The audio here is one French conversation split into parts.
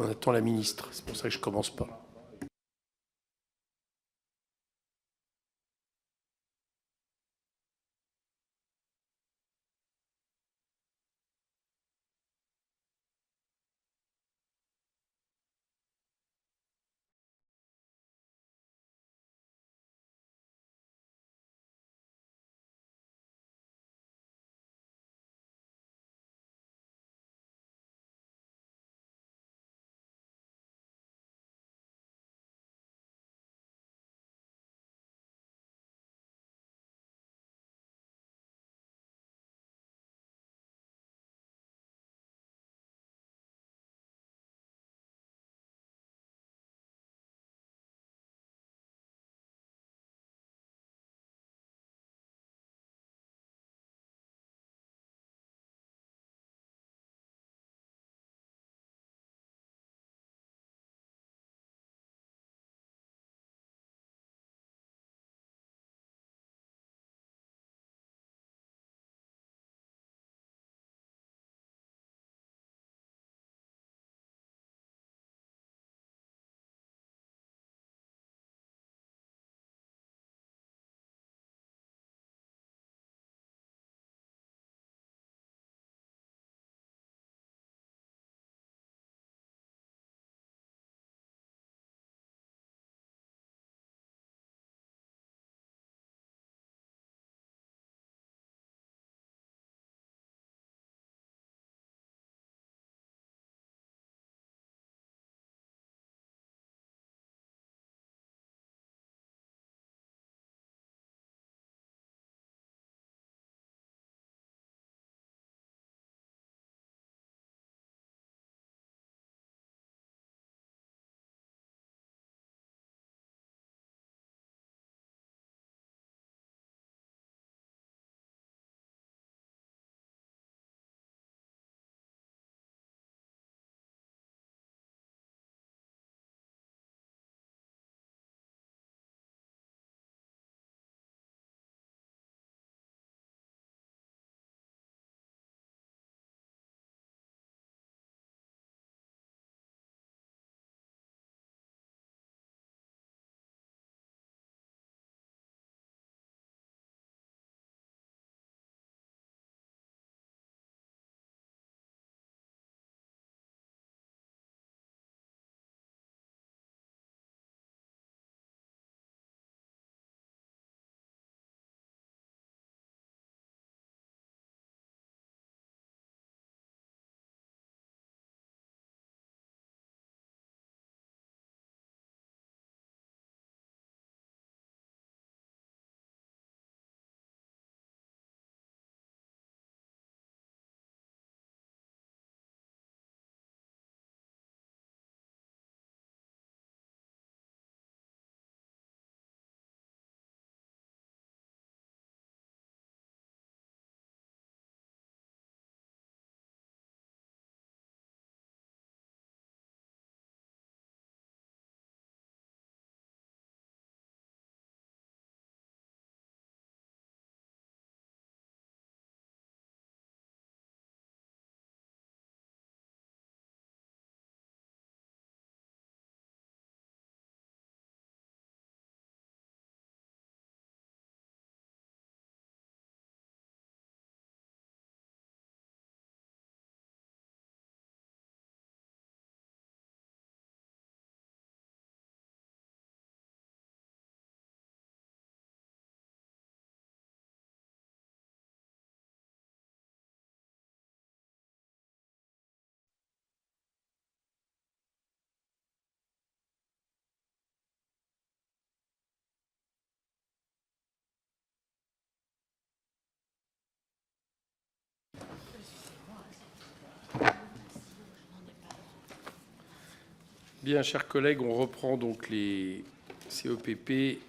On attend la ministre, c'est pour ça que je ne commence pas. Bien, chers collègues, on reprend donc les CEPP.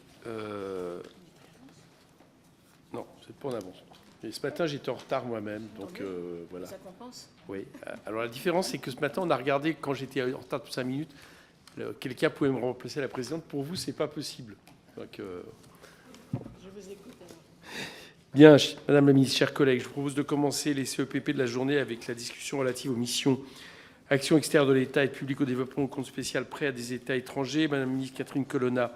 Non, c'est pas en avance. Et ce matin, j'étais en retard moi-même, donc voilà. Ça compense ? Oui. Alors la différence, c'est que ce matin, on a regardé, quand j'étais en retard de 5 minutes, quelqu'un pouvait me remplacer la présidente. Pour vous, c'est pas possible. Donc, je vous écoute. Bien, Madame la Ministre, chers collègues, je vous propose de commencer les CEPP de la journée avec la discussion relative aux missions Action extérieure de l'État, aide publique au développement, compte spécial prêt à des États étrangers. Madame la ministre Catherine Colonna,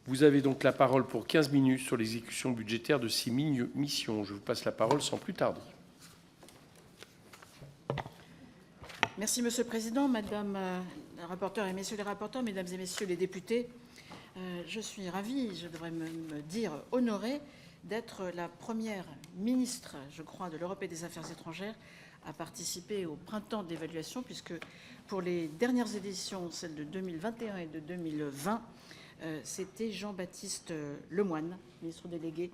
vous avez donc la parole pour 15 minutes sur l'exécution budgétaire de ces missions. Je vous passe la parole sans plus tarder. Merci, Monsieur le Président, Madame la rapporteure et Messieurs les rapporteurs, Mesdames et Messieurs les députés. Je suis ravie, je devrais me dire honorée, d'être la première ministre, je crois, de l'Europe et des Affaires étrangères à participer au printemps de l'évaluation, puisque pour les dernières éditions, celles de 2021 et de 2020, c'était Jean-Baptiste Lemoyne, ministre délégué,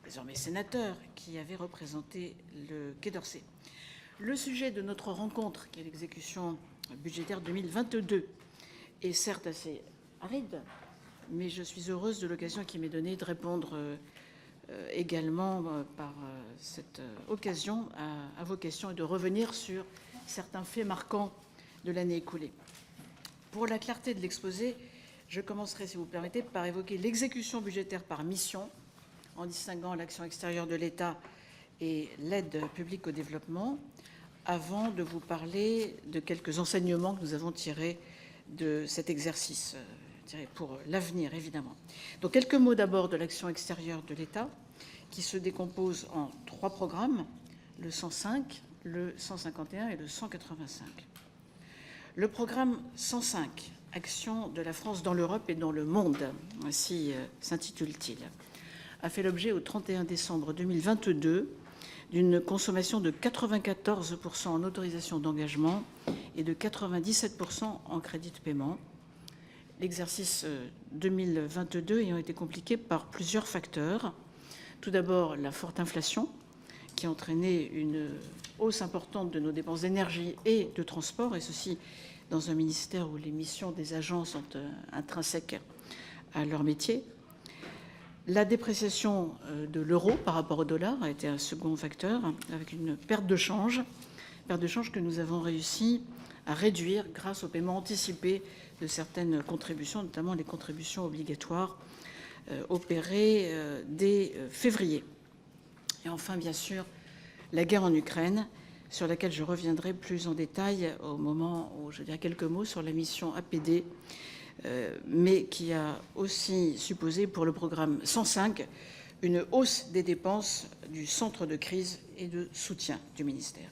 désormais sénateur, qui avait représenté le Quai d'Orsay. Le sujet de notre rencontre, qui est l'exécution budgétaire 2022, est certes assez aride, mais je suis heureuse de l'occasion qui m'est donnée de répondre également par cette occasion à vos questions et de revenir sur certains faits marquants de l'année écoulée. Pour la clarté de l'exposé, je commencerai, si vous permettez, par évoquer l'exécution budgétaire par mission, en distinguant l'action extérieure de l'État et l'aide publique au développement, avant de vous parler de quelques enseignements que nous avons tirés de cet exercice, pour l'avenir, évidemment. Donc, quelques mots d'abord de l'action extérieure de l'État, qui se décompose en 3 programmes, le 105, le 151 et le 185. Le programme 105, Action de la France dans l'Europe et dans le monde, ainsi s'intitule-t-il, a fait l'objet au 31 décembre 2022 d'une consommation de 94% en autorisation d'engagement et de 97% en crédit de paiement. L'exercice 2022 ayant été compliqué par plusieurs facteurs. Tout d'abord, la forte inflation qui a entraîné une hausse importante de nos dépenses d'énergie et de transport, et ceci dans un ministère où les missions des agents sont intrinsèques à leur métier. La dépréciation de l'euro par rapport au dollar a été un second facteur, avec une perte de change que nous avons réussi à réduire grâce au paiement anticipé de certaines contributions, notamment les contributions obligatoires opérées dès février. Et enfin, bien sûr, la guerre en Ukraine, sur laquelle je reviendrai plus en détail au moment où je dirai quelques mots sur la mission APD, mais qui a aussi supposé pour le programme 105 une hausse des dépenses du centre de crise et de soutien du ministère.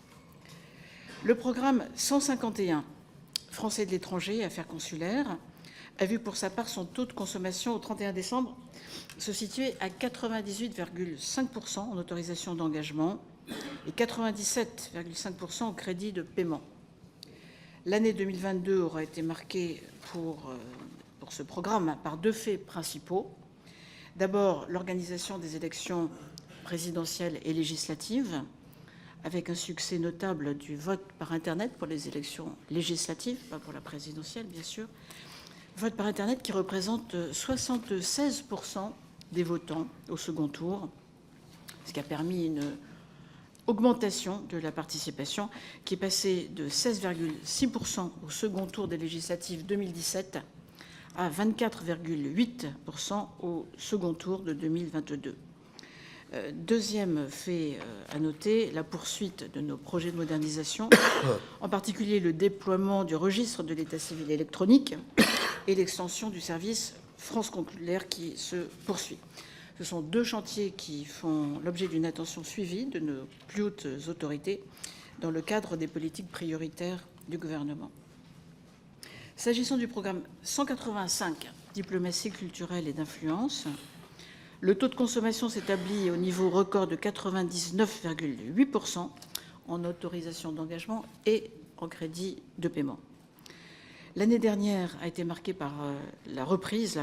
Le programme 151, Français de l'étranger et affaires consulaires, a vu pour sa part son taux de consommation au 31 décembre se situer à 98,5% en autorisation d'engagement et 97,5% en crédit de paiement. L'année 2022 aura été marquée pour ce programme par 2 faits principaux. D'abord, l'organisation des élections présidentielles et législatives, avec un succès notable du vote par Internet pour les élections législatives, pas pour la présidentielle, bien sûr. Vote par Internet qui représente 76% des votants au second tour, ce qui a permis une augmentation de la participation qui est passée de 16,6% au second tour des législatives 2017 à 24,8% au second tour de 2022. Deuxième fait à noter, la poursuite de nos projets de modernisation, en particulier le déploiement du registre de l'état civil électronique et l'extension du service France Consulaire qui se poursuit. Ce sont 2 chantiers qui font l'objet d'une attention suivie de nos plus hautes autorités dans le cadre des politiques prioritaires du gouvernement. S'agissant du programme 185, diplomatie culturelle et d'influence, le taux de consommation s'établit au niveau record de 99,8% en autorisation d'engagement et en crédit de paiement. L'année dernière a été marquée par la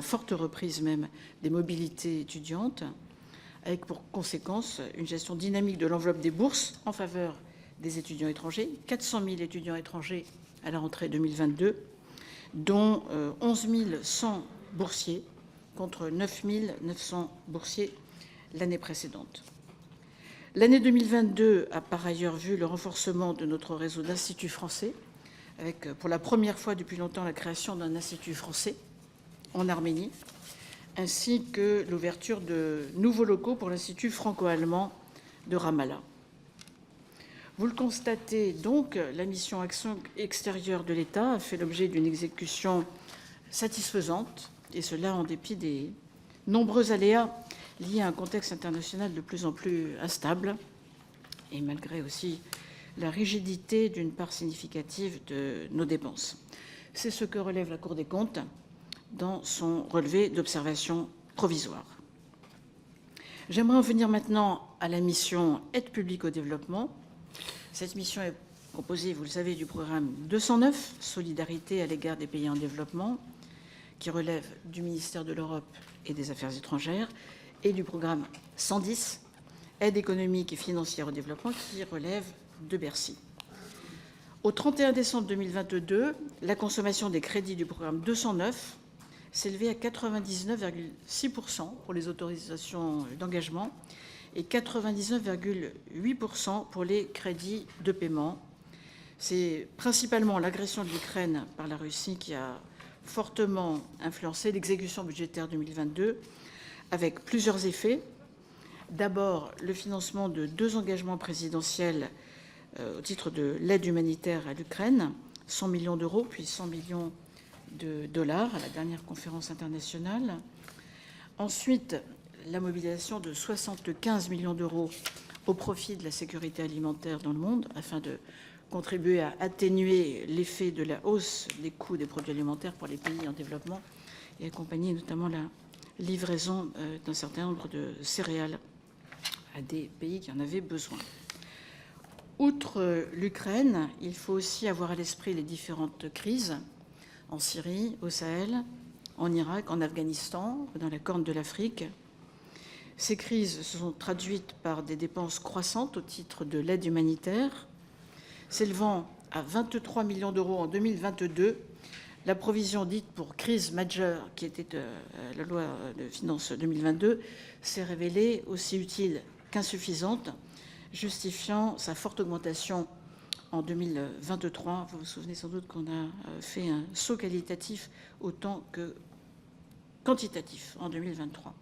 forte reprise même des mobilités étudiantes, avec pour conséquence une gestion dynamique de l'enveloppe des bourses en faveur des étudiants étrangers, 400 000 étudiants étrangers à la rentrée 2022, dont 11 100 boursiers, contre 9 900 boursiers l'année précédente. L'année 2022 a par ailleurs vu le renforcement de notre réseau d'instituts français, avec pour la première fois depuis longtemps la création d'un institut français en Arménie, ainsi que l'ouverture de nouveaux locaux pour l'Institut franco-allemand de Ramallah. Vous le constatez donc, la mission Action extérieure de l'État a fait l'objet d'une exécution satisfaisante, et cela en dépit des nombreux aléas liés à un contexte international de plus en plus instable, et malgré aussi la rigidité d'une part significative de nos dépenses. C'est ce que relève la Cour des comptes dans son relevé d'observation provisoire. J'aimerais en venir maintenant à la mission Aide publique au développement. Cette mission est composée, vous le savez, du programme 209, Solidarité à l'égard des pays en développement, qui relève du ministère de l'Europe et des Affaires étrangères, et du programme 110, Aide économique et financière au développement, qui relève de Bercy. Au 31 décembre 2022, la consommation des crédits du programme 209 s'élevait à 99,6% pour les autorisations d'engagement et 99,8% pour les crédits de paiement. C'est principalement l'agression de l'Ukraine par la Russie qui a fortement influencé l'exécution budgétaire 2022, avec plusieurs effets. D'abord, le financement de 2 engagements présidentiels au titre de l'aide humanitaire à l'Ukraine, 100 millions d'euros, puis 100 millions de dollars à la dernière conférence internationale. Ensuite, la mobilisation de 75 millions d'euros au profit de la sécurité alimentaire dans le monde, afin de contribuer à atténuer l'effet de la hausse des coûts des produits alimentaires pour les pays en développement et accompagner notamment la livraison d'un certain nombre de céréales à des pays qui en avaient besoin. Outre l'Ukraine, il faut aussi avoir à l'esprit les différentes crises en Syrie, au Sahel, en Irak, en Afghanistan, dans la Corne de l'Afrique. Ces crises se sont traduites par des dépenses croissantes au titre de l'aide humanitaire, s'élevant à 23 millions d'euros en 2022. La provision dite pour crise majeure, qui était la loi de finances 2022, s'est révélée aussi utile qu'insuffisante, justifiant sa forte augmentation en 2023. Vous vous souvenez sans doute qu'on a fait un saut qualitatif autant que quantitatif en 2023.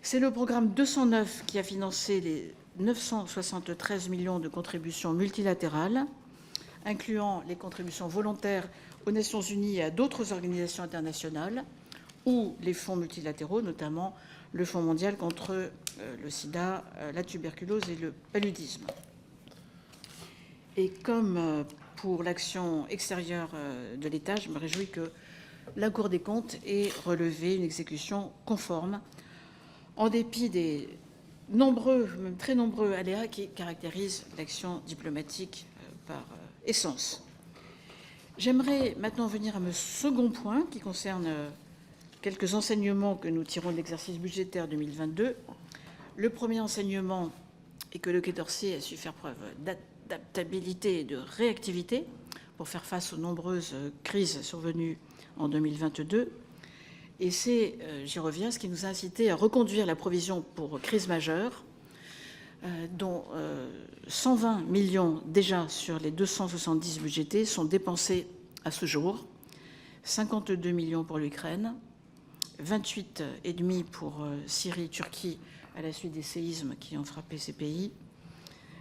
C'est le programme 209 qui a financé les 973 millions de contributions multilatérales, incluant les contributions volontaires aux Nations Unies et à d'autres organisations internationales, ou les fonds multilatéraux, notamment le Fonds mondial contre le sida, la tuberculose et le paludisme. Et comme pour l'action extérieure de l'État, je me réjouis que la Cour des comptes ait relevé une exécution conforme, en dépit des nombreux, même très nombreux aléas qui caractérisent l'action diplomatique par essence. J'aimerais maintenant venir à mon second point qui concerne quelques enseignements que nous tirons de l'exercice budgétaire 2022. Le premier enseignement est que le Quai d'Orsay a su faire preuve d'adaptabilité et de réactivité pour faire face aux nombreuses crises survenues en 2022. Et c'est, j'y reviens, ce qui nous a incité à reconduire la provision pour crise majeure, dont 120 millions déjà sur les 270 budgétés sont dépensés à ce jour, 52 millions pour l'Ukraine, 28,5 pour Syrie, Turquie, à la suite des séismes qui ont frappé ces pays,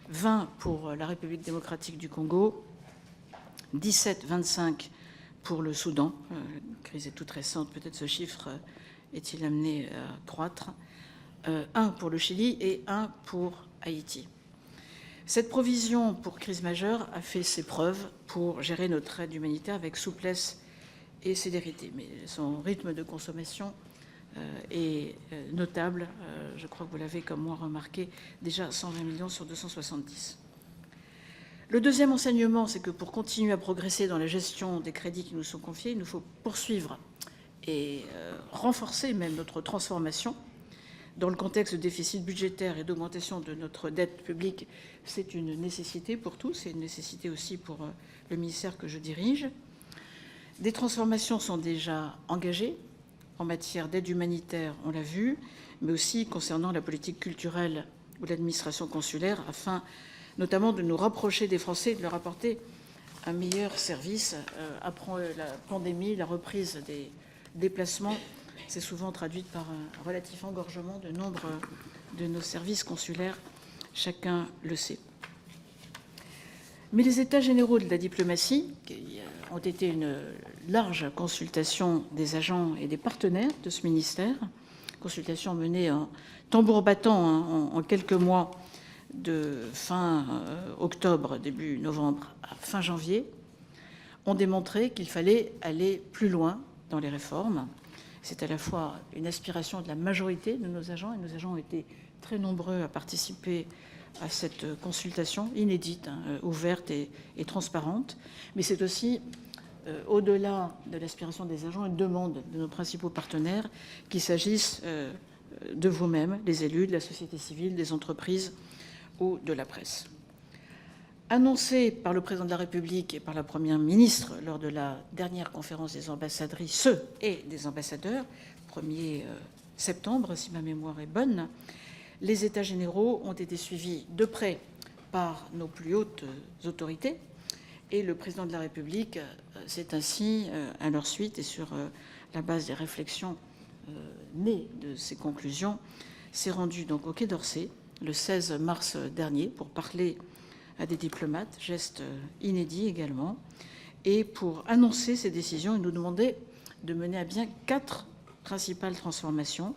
20 pour la République démocratique du Congo, 17,25 pour le Soudan. La crise est toute récente, peut-être ce chiffre est-il amené à croître. 1 pour le Chili et 1 pour Haïti. Cette provision pour crise majeure a fait ses preuves pour gérer notre aide humanitaire avec souplesse et célérité. Mais son rythme de consommation est notable. Je crois que vous l'avez comme moi remarqué, déjà 120 millions sur 270. Le deuxième enseignement, c'est que pour continuer à progresser dans la gestion des crédits qui nous sont confiés, il nous faut poursuivre et renforcer même notre transformation. Dans le contexte de déficit budgétaire et d'augmentation de notre dette publique, c'est une nécessité pour tous, c'est une nécessité aussi pour le ministère que je dirige. Des transformations sont déjà engagées en matière d'aide humanitaire, on l'a vu, mais aussi concernant la politique culturelle ou l'administration consulaire, afin notamment de nous rapprocher des Français et de leur apporter un meilleur service. Après la pandémie, la reprise des déplacements s'est souvent traduite par un relatif engorgement de nombre de nos services consulaires, chacun le sait. Mais les États généraux de la diplomatie, qui ont été une large consultation des agents et des partenaires de ce ministère, consultation menée en tambour battant en quelques mois de fin octobre, début novembre à fin janvier, ont démontré qu'il fallait aller plus loin dans les réformes. C'est à la fois une aspiration de la majorité de nos agents, et nos agents ont été très nombreux à participer à cette consultation inédite, ouverte et transparente, mais c'est aussi, au-delà de l'aspiration des agents, une demande de nos principaux partenaires, qu'il s'agisse de vous-mêmes, les élus, de la société civile, des entreprises ou de la presse. Annoncé par le président de la République et par la Première ministre lors de la dernière conférence des ambassadrices et des ambassadeurs, 1er septembre, si ma mémoire est bonne, les États généraux ont été suivis de près par nos plus hautes autorités et le président de la République s'est ainsi, à leur suite et sur la base des réflexions nées de ces conclusions, s'est rendu donc au Quai d'Orsay le 16 mars dernier pour parler à des diplomates, geste inédit également, et pour annoncer ces décisions et nous demander de mener à bien 4 principales transformations: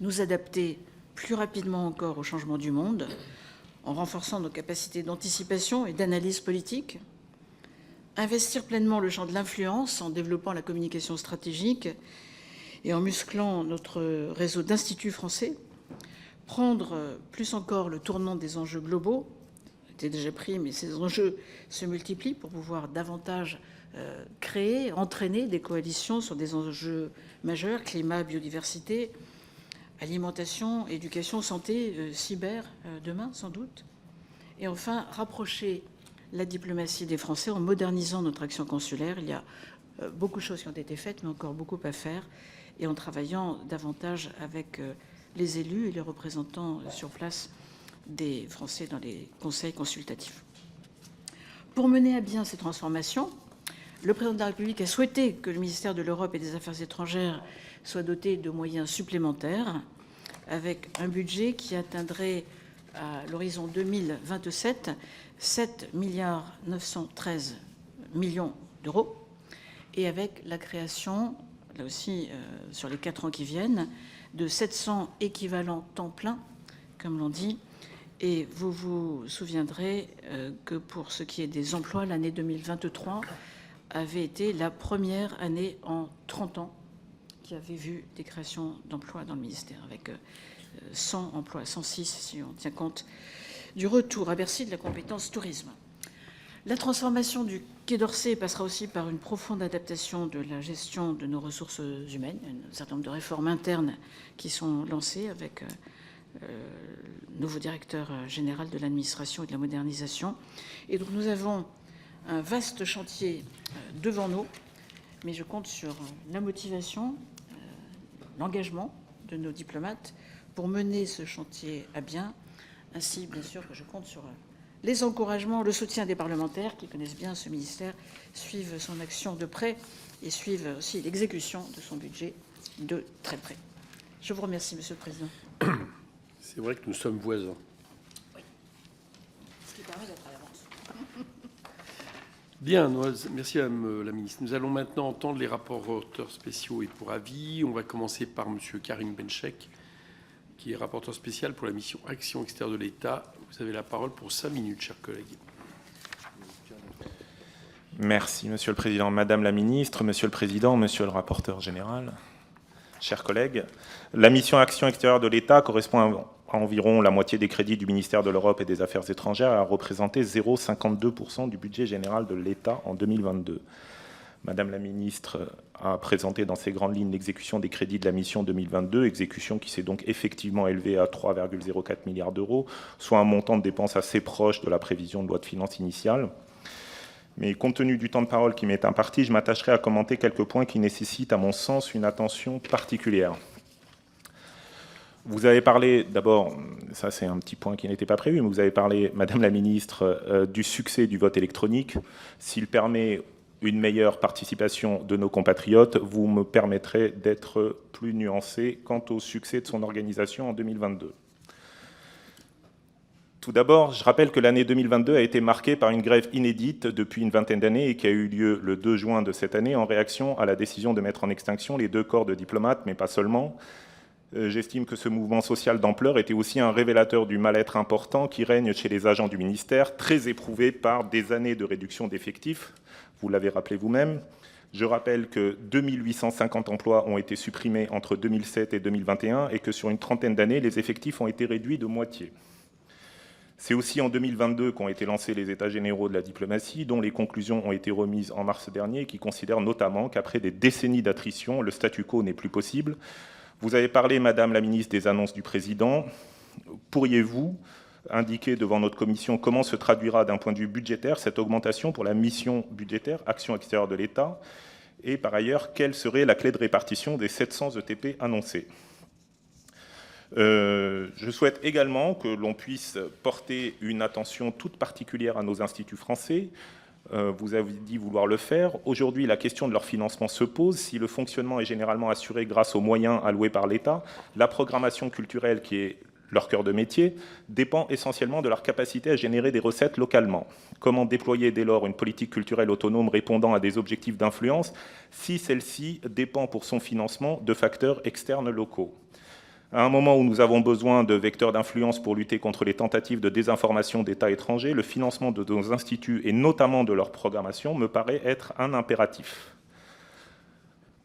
nous adapter plus rapidement encore au changement du monde, en renforçant nos capacités d'anticipation et d'analyse politique, investir pleinement le champ de l'influence en développant la communication stratégique et en musclant notre réseau d'instituts français, prendre plus encore le tournant des enjeux globaux, c'était déjà pris, mais ces enjeux se multiplient pour pouvoir davantage créer, entraîner des coalitions sur des enjeux majeurs, climat, biodiversité, alimentation, éducation, santé, cyber, demain sans doute. Et enfin, rapprocher la diplomatie des Français en modernisant notre action consulaire. Il y a beaucoup de choses qui ont été faites, mais encore beaucoup à faire, et en travaillant davantage avec les élus et les représentants sur place des Français dans les conseils consultatifs. Pour mener à bien ces transformations, le président de la République a souhaité que le ministère de l'Europe et des Affaires étrangères soit doté de moyens supplémentaires, avec un budget qui atteindrait à l'horizon 2027 7,913 milliards d'euros, et avec la création, là aussi sur les 4 ans qui viennent, de 700 équivalents temps plein, comme l'on dit. Et vous vous souviendrez que pour ce qui est des emplois, l'année 2023 avait été la première année en 30 ans qui avait vu des créations d'emplois dans le ministère, avec 100 emplois, 106 si on tient compte du retour à Bercy de la compétence tourisme. La transformation du Quai d'Orsay passera aussi par une profonde adaptation de la gestion de nos ressources humaines, un certain nombre de réformes internes qui sont lancées avec le nouveau directeur général de l'administration et de la modernisation. Et donc nous avons un vaste chantier devant nous, mais je compte sur la motivation, l'engagement de nos diplomates pour mener ce chantier à bien, ainsi bien sûr que je compte sur les encouragements, le soutien des parlementaires qui connaissent bien ce ministère, suivent son action de près et suivent aussi l'exécution de son budget de très près. Je vous remercie, Monsieur le Président. C'est vrai que nous sommes voisins. Oui. Ce qui permet d'être à l'avance. Bien, merci Madame la Ministre. Nous allons maintenant entendre les rapporteurs spéciaux et pour avis. On va commencer par Monsieur Karim Benchek, qui est rapporteur spécial pour la mission Action extérieure de l'État. Vous avez la parole pour 5 minutes, chers collègues. Merci, Monsieur le Président. Madame la Ministre, Monsieur le Président, Monsieur le rapporteur général, chers collègues, la mission Action extérieure de l'État correspond à environ la moitié des crédits du ministère de l'Europe et des Affaires étrangères et a représenté 0,52% du budget général de l'État en 2022. Madame la Ministre a présenté dans ses grandes lignes l'exécution des crédits de la mission 2022, exécution qui s'est donc effectivement élevée à 3,04 milliards d'euros, soit un montant de dépenses assez proche de la prévision de loi de finances initiale. Mais compte tenu du temps de parole qui m'est imparti, je m'attacherai à commenter quelques points qui nécessitent, à mon sens, une attention particulière. Vous avez parlé, d'abord, ça c'est un petit point qui n'était pas prévu, mais vous avez parlé, Madame la Ministre, du succès du vote électronique. S'il permet une meilleure participation de nos compatriotes, vous me permettrez d'être plus nuancé quant au succès de son organisation en 2022. Tout d'abord, je rappelle que l'année 2022 a été marquée par une grève inédite depuis une vingtaine d'années et qui a eu lieu le 2 juin de cette année en réaction à la décision de mettre en extinction les 2 corps de diplomates, mais pas seulement. J'estime que ce mouvement social d'ampleur était aussi un révélateur du mal-être important qui règne chez les agents du ministère, très éprouvés par des années de réduction d'effectifs. Vous l'avez rappelé vous-même. Je rappelle que 2850 emplois ont été supprimés entre 2007 et 2021 et que sur une trentaine d'années, les effectifs ont été réduits de moitié. C'est aussi en 2022 qu'ont été lancés les États généraux de la diplomatie, dont les conclusions ont été remises en mars dernier, et qui considèrent notamment qu'après des décennies d'attrition, le statu quo n'est plus possible. Vous avez parlé, Madame la Ministre, des annonces du Président. Pourriez-vous indiquer devant notre commission comment se traduira d'un point de vue budgétaire cette augmentation pour la mission budgétaire Action extérieure de l'État? Et par ailleurs, quelle serait la clé de répartition des 700 ETP annoncés? Je souhaite également que l'on puisse porter une attention toute particulière à nos instituts français. Vous avez dit vouloir le faire. Aujourd'hui, la question de leur financement se pose. Si le fonctionnement est généralement assuré grâce aux moyens alloués par l'État, la programmation culturelle, qui est leur cœur de métier, dépend essentiellement de leur capacité à générer des recettes localement. Comment déployer dès lors une politique culturelle autonome répondant à des objectifs d'influence si celle-ci dépend pour son financement de facteurs externes locaux? À un moment où nous avons besoin de vecteurs d'influence pour lutter contre les tentatives de désinformation d'États étrangers, le financement de nos instituts et notamment de leur programmation me paraît être un impératif.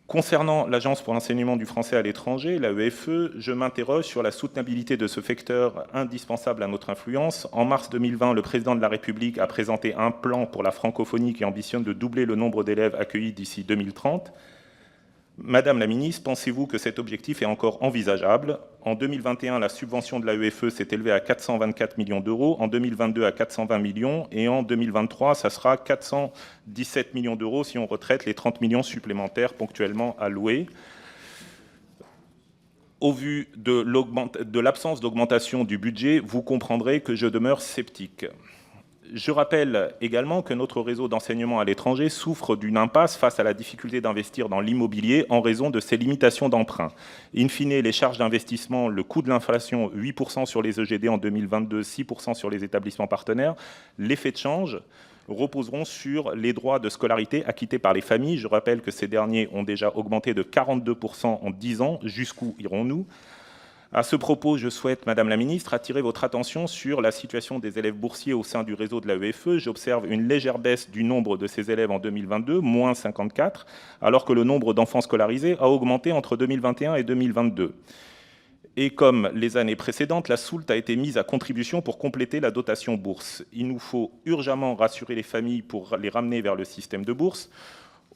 Concernant l'Agence pour l'enseignement du français à l'étranger, l'AEFE, je m'interroge sur la soutenabilité de ce facteur indispensable à notre influence. En mars 2020, le président de la République a présenté un plan pour la francophonie qui ambitionne de doubler le nombre d'élèves accueillis d'ici 2030. Madame la ministre, pensez-vous que cet objectif est encore envisageable? En 2021, la subvention de l'AEFE s'est élevée à 424 millions d'euros, en 2022 à 420 millions, et en 2023, ça sera 417 millions d'euros si on retraite les 30 millions supplémentaires ponctuellement alloués. Au vu de l'absence d'augmentation du budget, vous comprendrez que je demeure sceptique. Je rappelle également que notre réseau d'enseignement à l'étranger souffre d'une impasse face à la difficulté d'investir dans l'immobilier en raison de ses limitations d'emprunt. In fine, les charges d'investissement, le coût de l'inflation, 8% sur les EGD en 2022, 6% sur les établissements partenaires, l'effet de change reposeront sur les droits de scolarité acquittés par les familles. Je rappelle que ces derniers ont déjà augmenté de 42% en 10 ans. Jusqu'où irons-nous ? À ce propos, je souhaite, Madame la Ministre, attirer votre attention sur la situation des élèves boursiers au sein du réseau de l'AEFE. J'observe une légère baisse du nombre de ces élèves en 2022, moins 54, alors que le nombre d'enfants scolarisés a augmenté entre 2021 et 2022. Et comme les années précédentes, la Soult a été mise à contribution pour compléter la dotation bourse. Il nous faut urgemment rassurer les familles pour les ramener vers le système de bourse.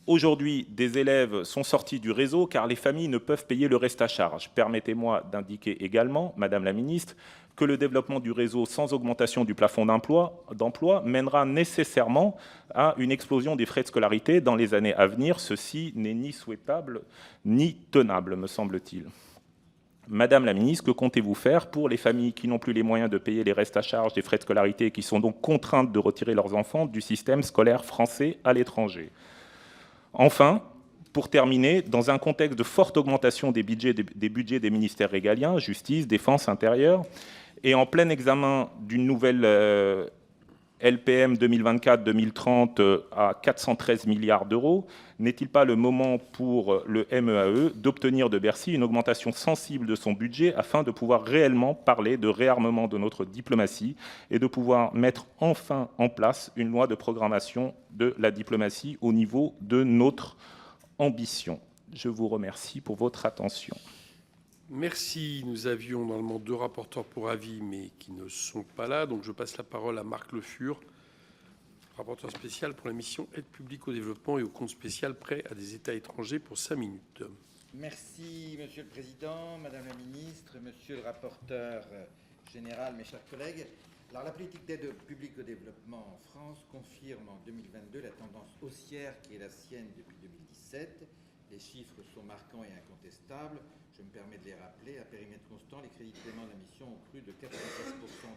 Aujourd'hui, des élèves sont sortis du réseau car les familles ne peuvent payer le reste à charge. Permettez-moi d'indiquer également, Madame la Ministre, que le développement du réseau sans augmentation du plafond d'emploi mènera nécessairement à une explosion des frais de scolarité dans les années à venir. Ceci n'est ni souhaitable ni tenable, me semble-t-il. Madame la Ministre, que comptez-vous faire pour les familles qui n'ont plus les moyens de payer les restes à charge des frais de scolarité et qui sont donc contraintes de retirer leurs enfants du système scolaire français à l'étranger ? Enfin, pour terminer, dans un contexte de forte augmentation des budgets des ministères régaliens, justice, défense, intérieur, et en plein examen d'une nouvelle LPM 2024-2030 à 413 milliards d'euros, n'est-il pas le moment pour le MEAE d'obtenir de Bercy une augmentation sensible de son budget afin de pouvoir réellement parler de réarmement de notre diplomatie et de pouvoir mettre enfin en place une loi de programmation de la diplomatie au niveau de notre ambition? Je vous remercie pour votre attention. Merci. Nous avions normalement 2 rapporteurs pour avis, mais qui ne sont pas là. Donc je passe la parole à Marc Le Fur, rapporteur spécial pour la mission Aide publique au développement et au compte spécial prêt à des États étrangers pour 5 minutes. Merci, Monsieur le Président, Madame la Ministre, Monsieur le rapporteur général, mes chers collègues. Alors, la politique d'aide publique au développement en France confirme en 2022 la tendance haussière qui est la sienne depuis 2017. Les chiffres sont marquants et incontestables. Je me permets de les rappeler. À périmètre constant, les crédits de paiement de la mission ont cru de 96%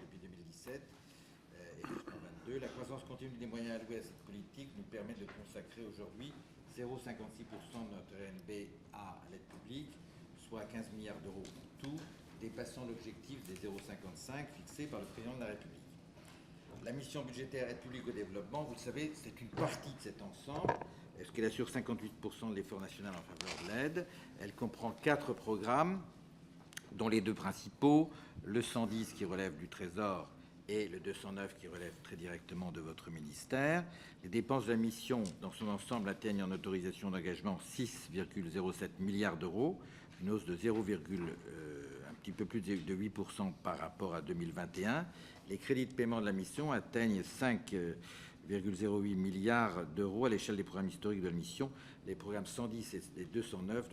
depuis 2017 et jusqu'en 2022. La croissance continue des moyens alloués à cette politique nous permet de consacrer aujourd'hui 0,56% de notre RNB à l'aide publique, soit 15 milliards d'euros en tout. dépassant l'objectif des 0,55 fixé par le président de la République. La mission budgétaire aide publique au développement, vous le savez, c'est une partie de cet ensemble, parce qu'elle assure 58% de l'effort national en faveur de l'aide. Elle comprend 4 programmes, dont les 2 principaux, le 110 qui relève du Trésor et le 209 qui relève très directement de votre ministère. Les dépenses de la mission dans son ensemble atteignent en autorisation d'engagement 6,07 milliards d'euros, une hausse de un petit peu plus de 8% par rapport à 2021. Les crédits de paiement de la mission atteignent 5,08 milliards d'euros à l'échelle des programmes historiques de la mission. Les programmes 110 et 209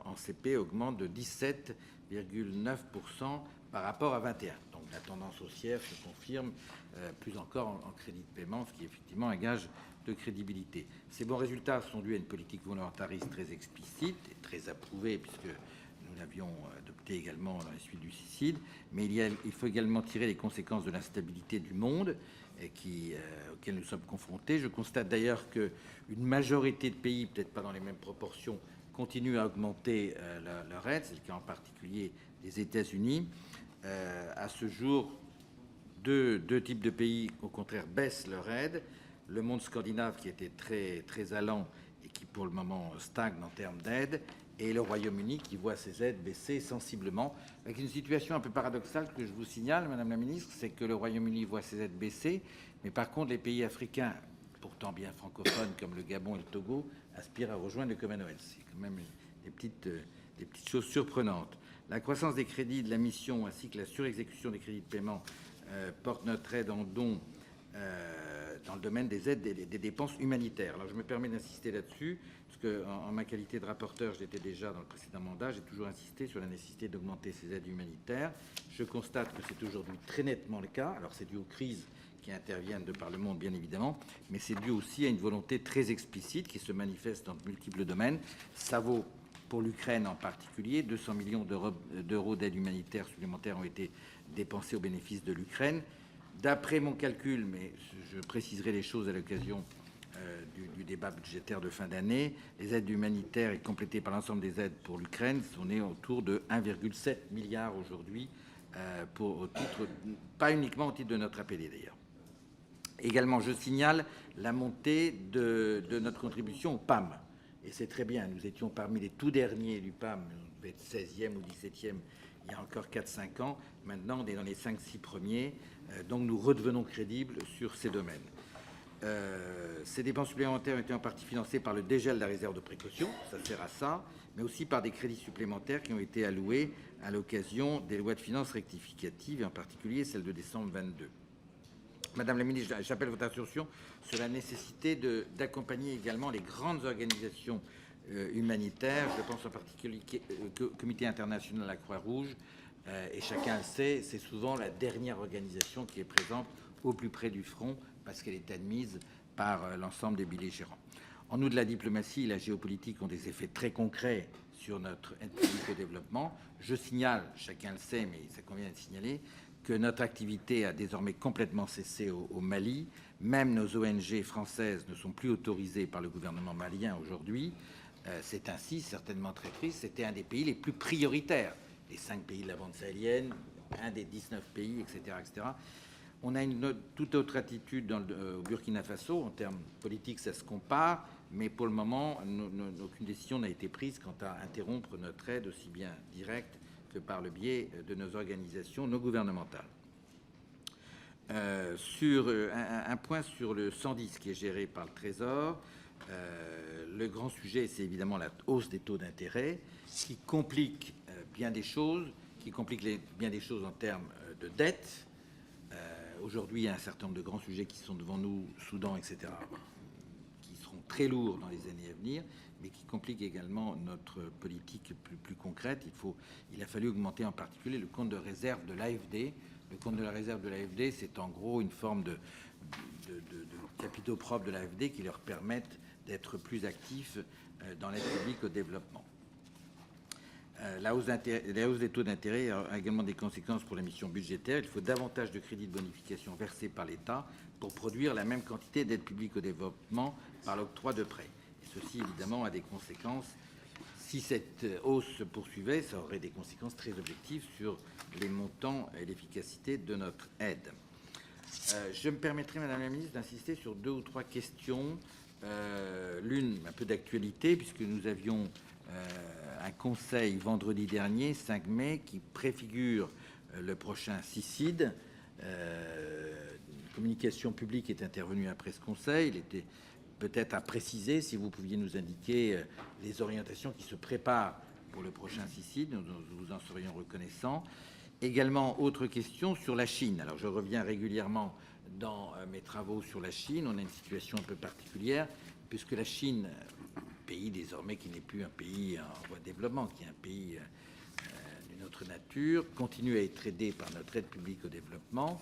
en CP augmentent de 17,9% par rapport à 21. Donc la tendance haussière se confirme plus encore en crédit de paiement, ce qui est effectivement un gage de crédibilité. Ces bons résultats sont dus à une politique volontariste très explicite et très approuvée, puisque nous l'avions adoptée également dans les suites du suicide, mais il faut également tirer les conséquences de l'instabilité du monde auquel nous sommes confrontés. Je constate d'ailleurs qu'une majorité de pays, peut-être pas dans les mêmes proportions, continuent à augmenter leur aide. C'est le cas en particulier des États-Unis. À ce jour, deux types de pays, au contraire, baissent leur aide. Le monde scandinave, qui était très, très allant et qui, pour le moment, stagne en termes d'aide, et le Royaume-Uni, qui voit ses aides baisser sensiblement, avec une situation un peu paradoxale que je vous signale, Madame la Ministre, c'est que le Royaume-Uni voit ses aides baisser, mais par contre, les pays africains, pourtant bien francophones, comme le Gabon et le Togo, aspirent à rejoindre le Commonwealth. C'est quand même des petites choses surprenantes. La croissance des crédits de la mission ainsi que la surexécution des crédits de paiement portent notre aide en don dans le domaine des aides des dépenses humanitaires. Alors je me permets d'insister là-dessus, parce qu'en ma qualité de rapporteur, je l'étais déjà dans le précédent mandat, j'ai toujours insisté sur la nécessité d'augmenter ces aides humanitaires. Je constate que c'est aujourd'hui très nettement le cas. Alors c'est dû aux crises qui interviennent de par le monde, bien évidemment, mais c'est dû aussi à une volonté très explicite qui se manifeste dans de multiples domaines. Ça vaut pour l'Ukraine en particulier. 200 millions d'euros d'aide humanitaire supplémentaires ont été dépensés au bénéfice de l'Ukraine. D'après mon calcul, mais je préciserai les choses à l'occasion du débat budgétaire de fin d'année, les aides humanitaires et complétées par l'ensemble des aides pour l'Ukraine sont nées autour de 1,7 milliard aujourd'hui, pas uniquement au titre de notre APD d'ailleurs. Également, je signale la montée de notre contribution au PAM. Et c'est très bien, nous étions parmi les tout derniers du PAM, on devait être 16e ou 17e il y a encore 4-5 ans. Maintenant, on est dans les 5-6 premiers, donc nous redevenons crédibles sur ces domaines. Ces dépenses supplémentaires ont été en partie financées par le dégel de la réserve de précaution, ça sert à ça, mais aussi par des crédits supplémentaires qui ont été alloués à l'occasion des lois de finances rectificatives, et en particulier celle de décembre 22. Madame la ministre, j'appelle votre attention sur la nécessité d'accompagner également les grandes organisations humanitaires. Je pense en particulier au Comité international de la Croix-Rouge, et chacun le sait, c'est souvent la dernière organisation qui est présente au plus près du front parce qu'elle est admise par l'ensemble des belligérants. En outre, la diplomatie et la géopolitique ont des effets très concrets sur notre aide publique au développement. Je signale, chacun le sait, mais ça convient de signaler, que notre activité a désormais complètement cessé au Mali. Même nos ONG françaises ne sont plus autorisées par le gouvernement malien aujourd'hui. C'est ainsi, certainement très triste. C'était un des pays les plus prioritaires. Les 5 pays de la bande sahélienne, un des 19 pays, etc. etc. On a une toute autre attitude au Burkina Faso. En termes politiques, ça se compare. Mais pour le moment, aucune décision n'a été prise quant à interrompre notre aide, aussi bien directe que par le biais de nos organisations non gouvernementales. Sur un point sur le 110 qui est géré par le Trésor, le grand sujet, c'est évidemment la hausse des taux d'intérêt qui complique bien des choses, bien des choses en termes de dette. Aujourd'hui, il y a un certain nombre de grands sujets qui sont devant nous, Soudan, etc., qui seront très lourds dans les années à venir, mais qui compliquent également notre politique plus concrète. Il a fallu augmenter en particulier le compte de réserve de l'AFD. Le compte de la réserve de l'AFD, c'est en gros une forme de capitaux propres de l'AFD qui leur permettent d'être plus actifs dans l'aide publique au développement. La hausse des taux d'intérêt a également des conséquences pour la mission budgétaire. Il faut davantage de crédits de bonification versés par l'État pour produire la même quantité d'aide publique au développement par l'octroi de prêts. Et ceci, évidemment, a des conséquences si cette hausse se poursuivait, ça aurait des conséquences très objectives sur les montants et l'efficacité de notre aide. Je me permettrai, Madame la Ministre, d'insister sur 2 ou 3 questions. L'une, un peu d'actualité, puisque nous avions un conseil vendredi dernier, 5 mai, qui préfigure le prochain CICID. Une communication publique est intervenue après ce conseil. Il était peut-être à préciser, si vous pouviez nous indiquer les orientations qui se préparent pour le prochain CICID, nous vous en serions reconnaissants. Également, autre question sur la Chine. Alors, je reviens régulièrement dans mes travaux sur la Chine. On a une situation un peu particulière, puisque la Chine, pays désormais qui n'est plus un pays en voie de développement, qui est un pays d'une autre nature, continue à être aidé par notre aide publique au développement,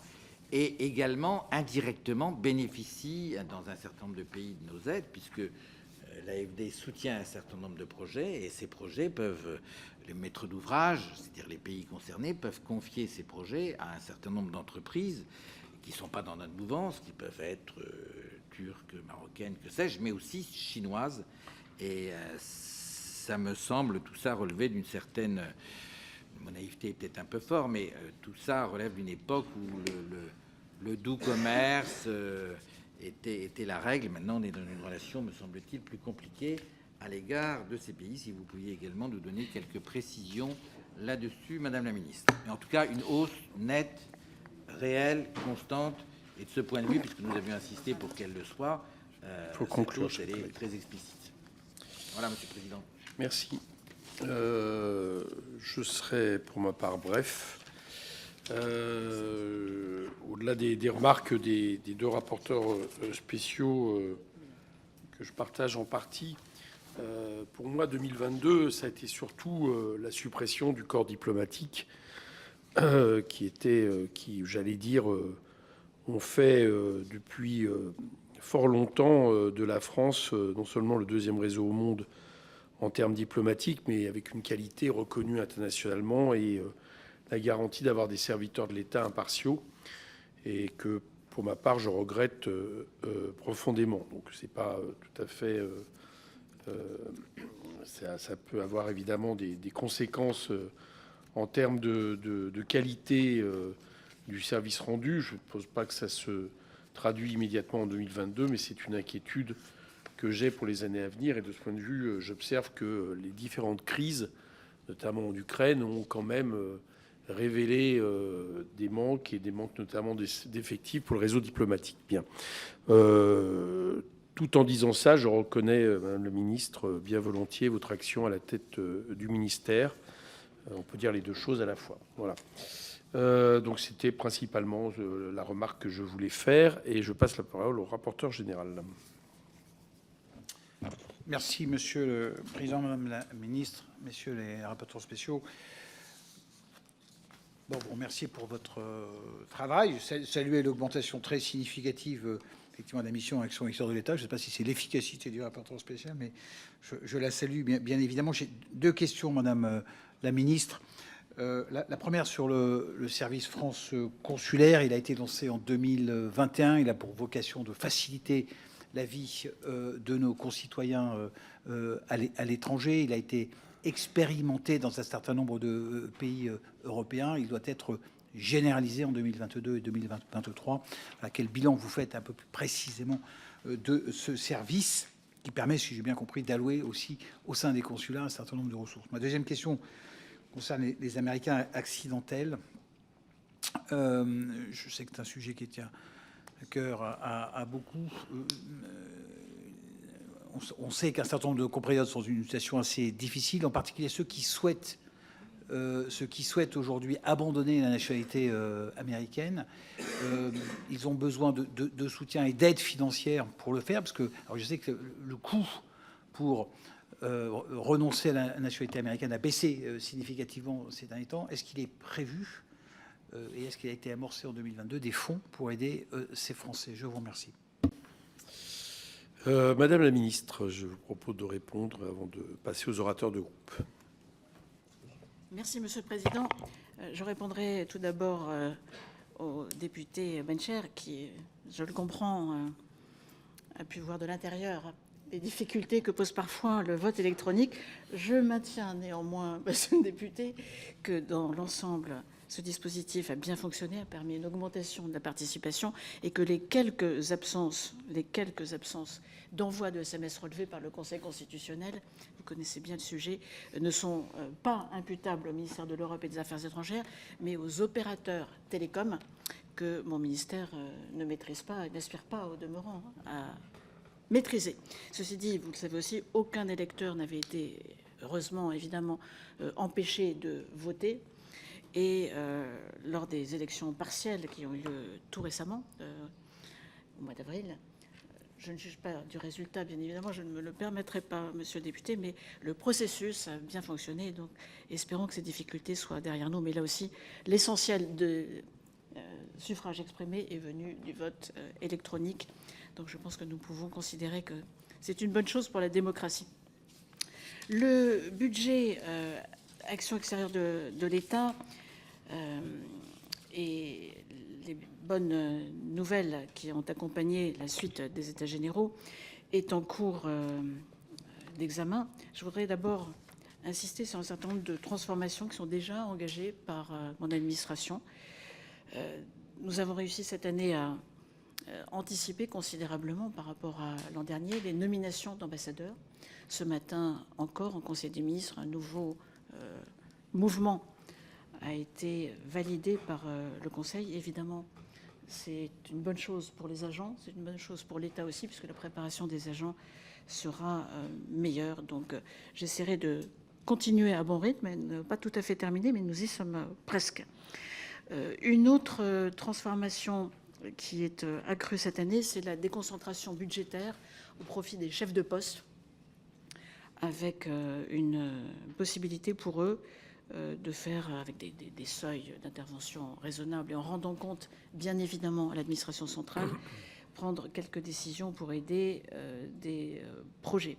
et également indirectement bénéficie dans un certain nombre de pays de nos aides, puisque l'AFD soutient un certain nombre de projets, et ces projets peuvent, les maîtres d'ouvrage, c'est-à-dire les pays concernés, peuvent confier ces projets à un certain nombre d'entreprises qui ne sont pas dans notre mouvance, qui peuvent être turques, marocaines, que sais-je, mais aussi chinoises. Et ça me semble, tout ça relever d'une certaine... Mon naïveté est peut-être un peu fort, mais tout ça relève d'une époque où le doux commerce était la règle. Maintenant, on est dans une relation, me semble-t-il, plus compliquée à l'égard de ces pays. Si vous pouviez également nous donner quelques précisions là-dessus, Madame la Ministre. Mais en tout cas, une hausse nette, réelle, constante, et de ce point de vue, puisque nous avions insisté pour qu'elle le soit, faut conclure, cette hausse, elle est très explicite. Voilà, Monsieur le Président. Merci. Je serai pour ma part bref. Au-delà des remarques des 2 rapporteurs spéciaux que je partage en partie, pour moi 2022 ça a été surtout la suppression du corps diplomatique qui j'allais dire ont fait depuis fort longtemps de la France non seulement le 2e réseau au monde en termes diplomatiques, mais avec une qualité reconnue internationalement et la garantie d'avoir des serviteurs de l'État impartiaux, et que, pour ma part, je regrette profondément. Donc, c'est pas tout à fait... ça peut avoir évidemment des conséquences en termes de qualité du service rendu. Je ne suppose pas que ça se traduit immédiatement en 2022, mais c'est une inquiétude que j'ai pour les années à venir. Et de ce point de vue, j'observe que les différentes crises, notamment en Ukraine, ont quand même révélé des manques, et des manques notamment d'effectifs pour le réseau diplomatique. Bien. Tout en disant ça, je reconnais, Madame la Ministre, bien volontiers votre action à la tête du ministère. On peut dire les 2 choses à la fois. Voilà. Donc c'était principalement la remarque que je voulais faire, et je passe la parole au rapporteur général. Merci, Monsieur le Président, Madame la Ministre, Messieurs les rapporteurs spéciaux. Bon, vous remercier pour votre travail. Saluer l'augmentation très significative effectivement de la mission Action extérieure de l'État. Je ne sais pas si c'est l'efficacité du rapporteur spécial, mais je la salue bien évidemment. J'ai 2 questions, Madame la Ministre. La première sur le service France consulaire. Il a été lancé en 2021. Il a pour vocation de faciliter la vie de nos concitoyens à l'étranger. Il a été expérimenté dans un certain nombre de pays européens. Il doit être généralisé en 2022 et 2023. Quel bilan vous faites un peu plus précisément de ce service qui permet, si j'ai bien compris, d'allouer aussi au sein des consulats un certain nombre de ressources? Ma deuxième question concerne les Américains accidentels. Je sais que c'est un sujet qui tient à cœur à beaucoup. On sait qu'un certain nombre de compatriotes sont dans une situation assez difficile, en particulier ceux qui souhaitent aujourd'hui abandonner la nationalité américaine. Ils ont besoin de soutien et d'aide financière pour le faire, parce que alors je sais que le coût pour renoncer à la nationalité américaine a baissé significativement ces derniers temps. Est-ce qu'il est prévu et est-ce qu'il a été amorcé en 2022 des fonds pour aider ces Français? Je vous remercie. Madame la Ministre, je vous propose de répondre avant de passer aux orateurs de groupe. Merci, Monsieur le Président. Je répondrai tout d'abord au député Bencher qui, je le comprends, a pu voir de l'intérieur les difficultés que pose parfois le vote électronique. Je maintiens néanmoins, monsieur le député, que dans l'ensemble, ce dispositif a bien fonctionné, a permis une augmentation de la participation et que les quelques absences d'envoi de SMS relevées par le Conseil constitutionnel, vous connaissez bien le sujet, ne sont pas imputables au ministère de l'Europe et des Affaires étrangères, mais aux opérateurs télécoms que mon ministère ne maîtrise pas et n'aspire pas au demeurant à maîtriser. Ceci dit, vous le savez aussi, aucun électeur n'avait été, heureusement, évidemment, empêché de voter. Et lors des élections partielles qui ont eu lieu tout récemment, au mois d'avril, je ne juge pas du résultat, bien évidemment, je ne me le permettrai pas, monsieur le député, mais le processus a bien fonctionné, donc espérons que ces difficultés soient derrière nous. Mais là aussi, l'essentiel de suffrage exprimé est venu du vote électronique. Donc je pense que nous pouvons considérer que c'est une bonne chose pour la démocratie. Le budget action extérieure de l'État et les bonnes nouvelles qui ont accompagné la suite des États généraux est en cours d'examen. Je voudrais d'abord insister sur un certain nombre de transformations qui sont déjà engagées par mon administration. Nous avons réussi cette année à anticiper considérablement par rapport à l'an dernier les nominations d'ambassadeurs. Ce matin encore, en Conseil des ministres, un nouveau mouvement a été validé par le Conseil. Évidemment, c'est une bonne chose pour les agents, c'est une bonne chose pour l'État aussi, puisque la préparation des agents sera meilleure. Donc j'essaierai de continuer à bon rythme, pas tout à fait terminé, mais nous y sommes presque. Une autre transformation qui est accrue cette année, c'est la déconcentration budgétaire au profit des chefs de poste, avec une possibilité pour eux de faire avec des seuils d'intervention raisonnables et en rendant compte, bien évidemment, à l'administration centrale, prendre quelques décisions pour aider des projets.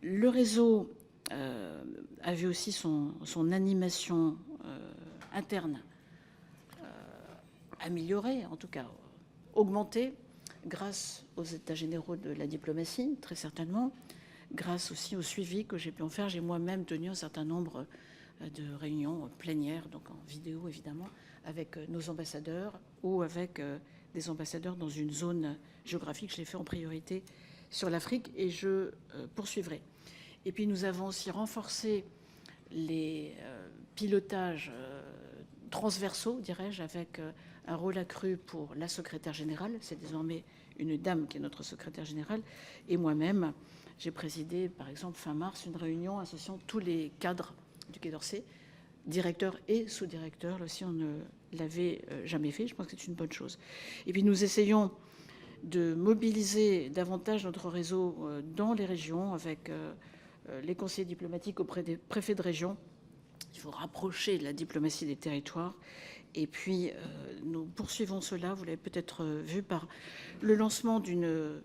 Le réseau a vu aussi son animation interne améliorée, en tout cas augmentée, grâce aux états généraux de la diplomatie, très certainement, grâce aussi au suivi que j'ai pu en faire. J'ai moi-même tenu un certain nombre de réunions plénières, donc en vidéo évidemment, avec nos ambassadeurs ou avec des ambassadeurs dans une zone géographique. Je l'ai fait en priorité sur l'Afrique et je poursuivrai. Et puis nous avons aussi renforcé les pilotages transversaux, dirais-je, avec un rôle accru pour la secrétaire générale. C'est désormais une dame qui est notre secrétaire générale. Et moi-même, j'ai présidé, par exemple, fin mars, une réunion associant tous les cadres du Quai d'Orsay, directeurs et sous-directeurs. Là aussi, on ne l'avait jamais fait. Je pense que c'est une bonne chose. Et puis, nous essayons de mobiliser davantage notre réseau dans les régions avec les conseillers diplomatiques auprès des préfets de région. Il faut rapprocher la diplomatie des territoires. Et puis, nous poursuivons cela, vous l'avez peut-être vu, par le lancement d'une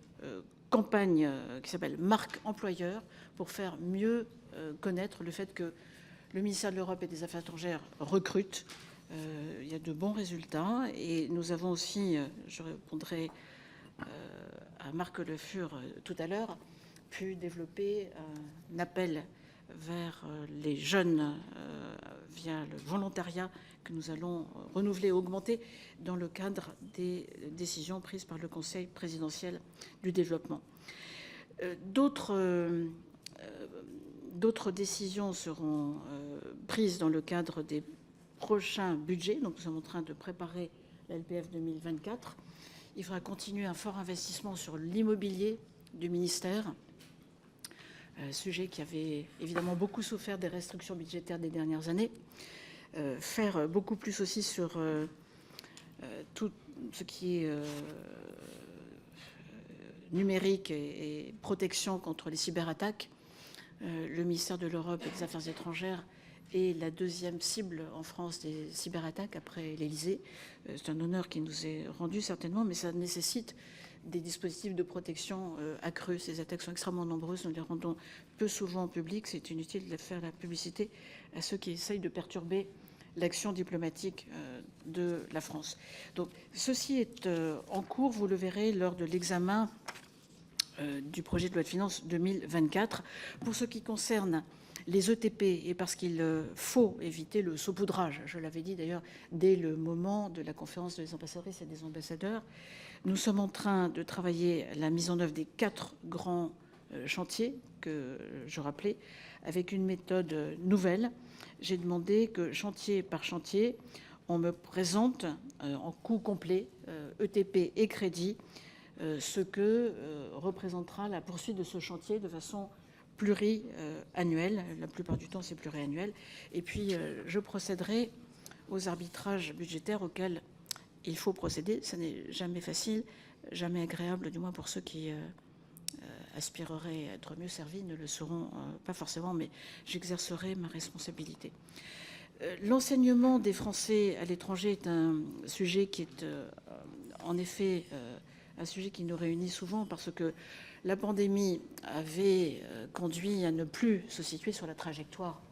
campagne qui s'appelle Marque Employeur pour faire mieux connaître le fait que le ministère de l'Europe et des Affaires étrangères recrute. Il y a de bons résultats. Et nous avons aussi, je répondrai à Marc Le Fur tout à l'heure, pu développer un appel vers les jeunes via le volontariat que nous allons renouveler et augmenter dans le cadre des décisions prises par le Conseil présidentiel du développement. D'autres décisions seront prises dans le cadre des prochains budgets. Donc nous sommes en train de préparer la LPF 2024. Il faudra continuer un fort investissement sur l'immobilier du ministère, sujet qui avait évidemment beaucoup souffert des restrictions budgétaires des dernières années. Faire beaucoup plus aussi sur tout ce qui est numérique et protection contre les cyberattaques. Le ministère de l'Europe et des Affaires étrangères est la deuxième cible en France des cyberattaques après l'Élysée. C'est un honneur qui nous est rendu certainement, mais ça nécessite des dispositifs de protection accrus. Ces attaques sont extrêmement nombreuses, nous les rendons peu souvent publiques. C'est inutile de faire la publicité à ceux qui essayent de perturber l'action diplomatique de la France. Donc ceci est en cours, vous le verrez lors de l'examen du projet de loi de finances 2024. Pour ce qui concerne les ETP, et parce qu'il faut éviter le saupoudrage, je l'avais dit d'ailleurs dès le moment de la conférence des ambassadrices et des ambassadeurs, nous sommes en train de travailler à la mise en œuvre des 4 grands chantiers que je rappelais, avec une méthode nouvelle. J'ai demandé que chantier par chantier, on me présente en coût complet, ETP et crédit, ce que représentera la poursuite de ce chantier de façon pluriannuelle. La plupart du temps, c'est pluriannuel. Et puis, je procéderai aux arbitrages budgétaires auxquels il faut procéder. Ce n'est jamais facile, jamais agréable, du moins pour ceux qui aspireraient à être mieux servis, ne le seront pas forcément, mais j'exercerai ma responsabilité. L'enseignement des Français à l'étranger est un sujet qui est en effet un sujet qui nous réunit souvent parce que la pandémie avait conduit à ne plus se situer sur la trajectoire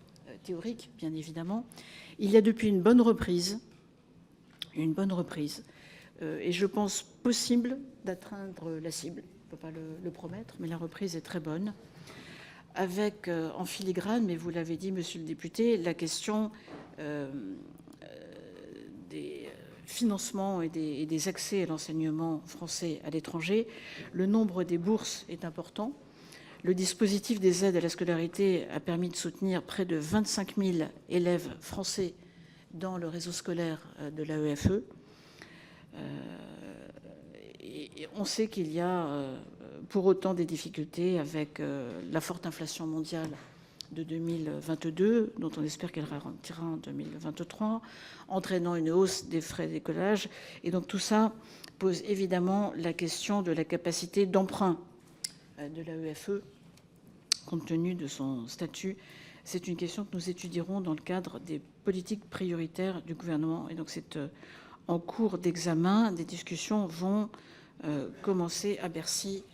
théorique, bien évidemment. Il y a depuis une bonne reprise, et je pense possible d'atteindre la cible. Je ne peux pas le promettre, mais la reprise est très bonne. Avec en filigrane, mais vous l'avez dit, monsieur le député, la question des financements et des accès à l'enseignement français à l'étranger. Le nombre des bourses est important. Le dispositif des aides à la scolarité a permis de soutenir près de 25 000 élèves français dans le réseau scolaire de l'AEFE. Et on sait qu'il y a pour autant des difficultés avec la forte inflation mondiale de 2022, dont on espère qu'elle ralentira en 2023, entraînant une hausse des frais d'écolage. Et donc tout ça pose évidemment la question de la capacité d'emprunt de l'AEFE, compte tenu de son statut. C'est une question que nous étudierons dans le cadre des politiques prioritaires du gouvernement. Et donc c'est en cours d'examen. Des discussions vont commencer à Bercy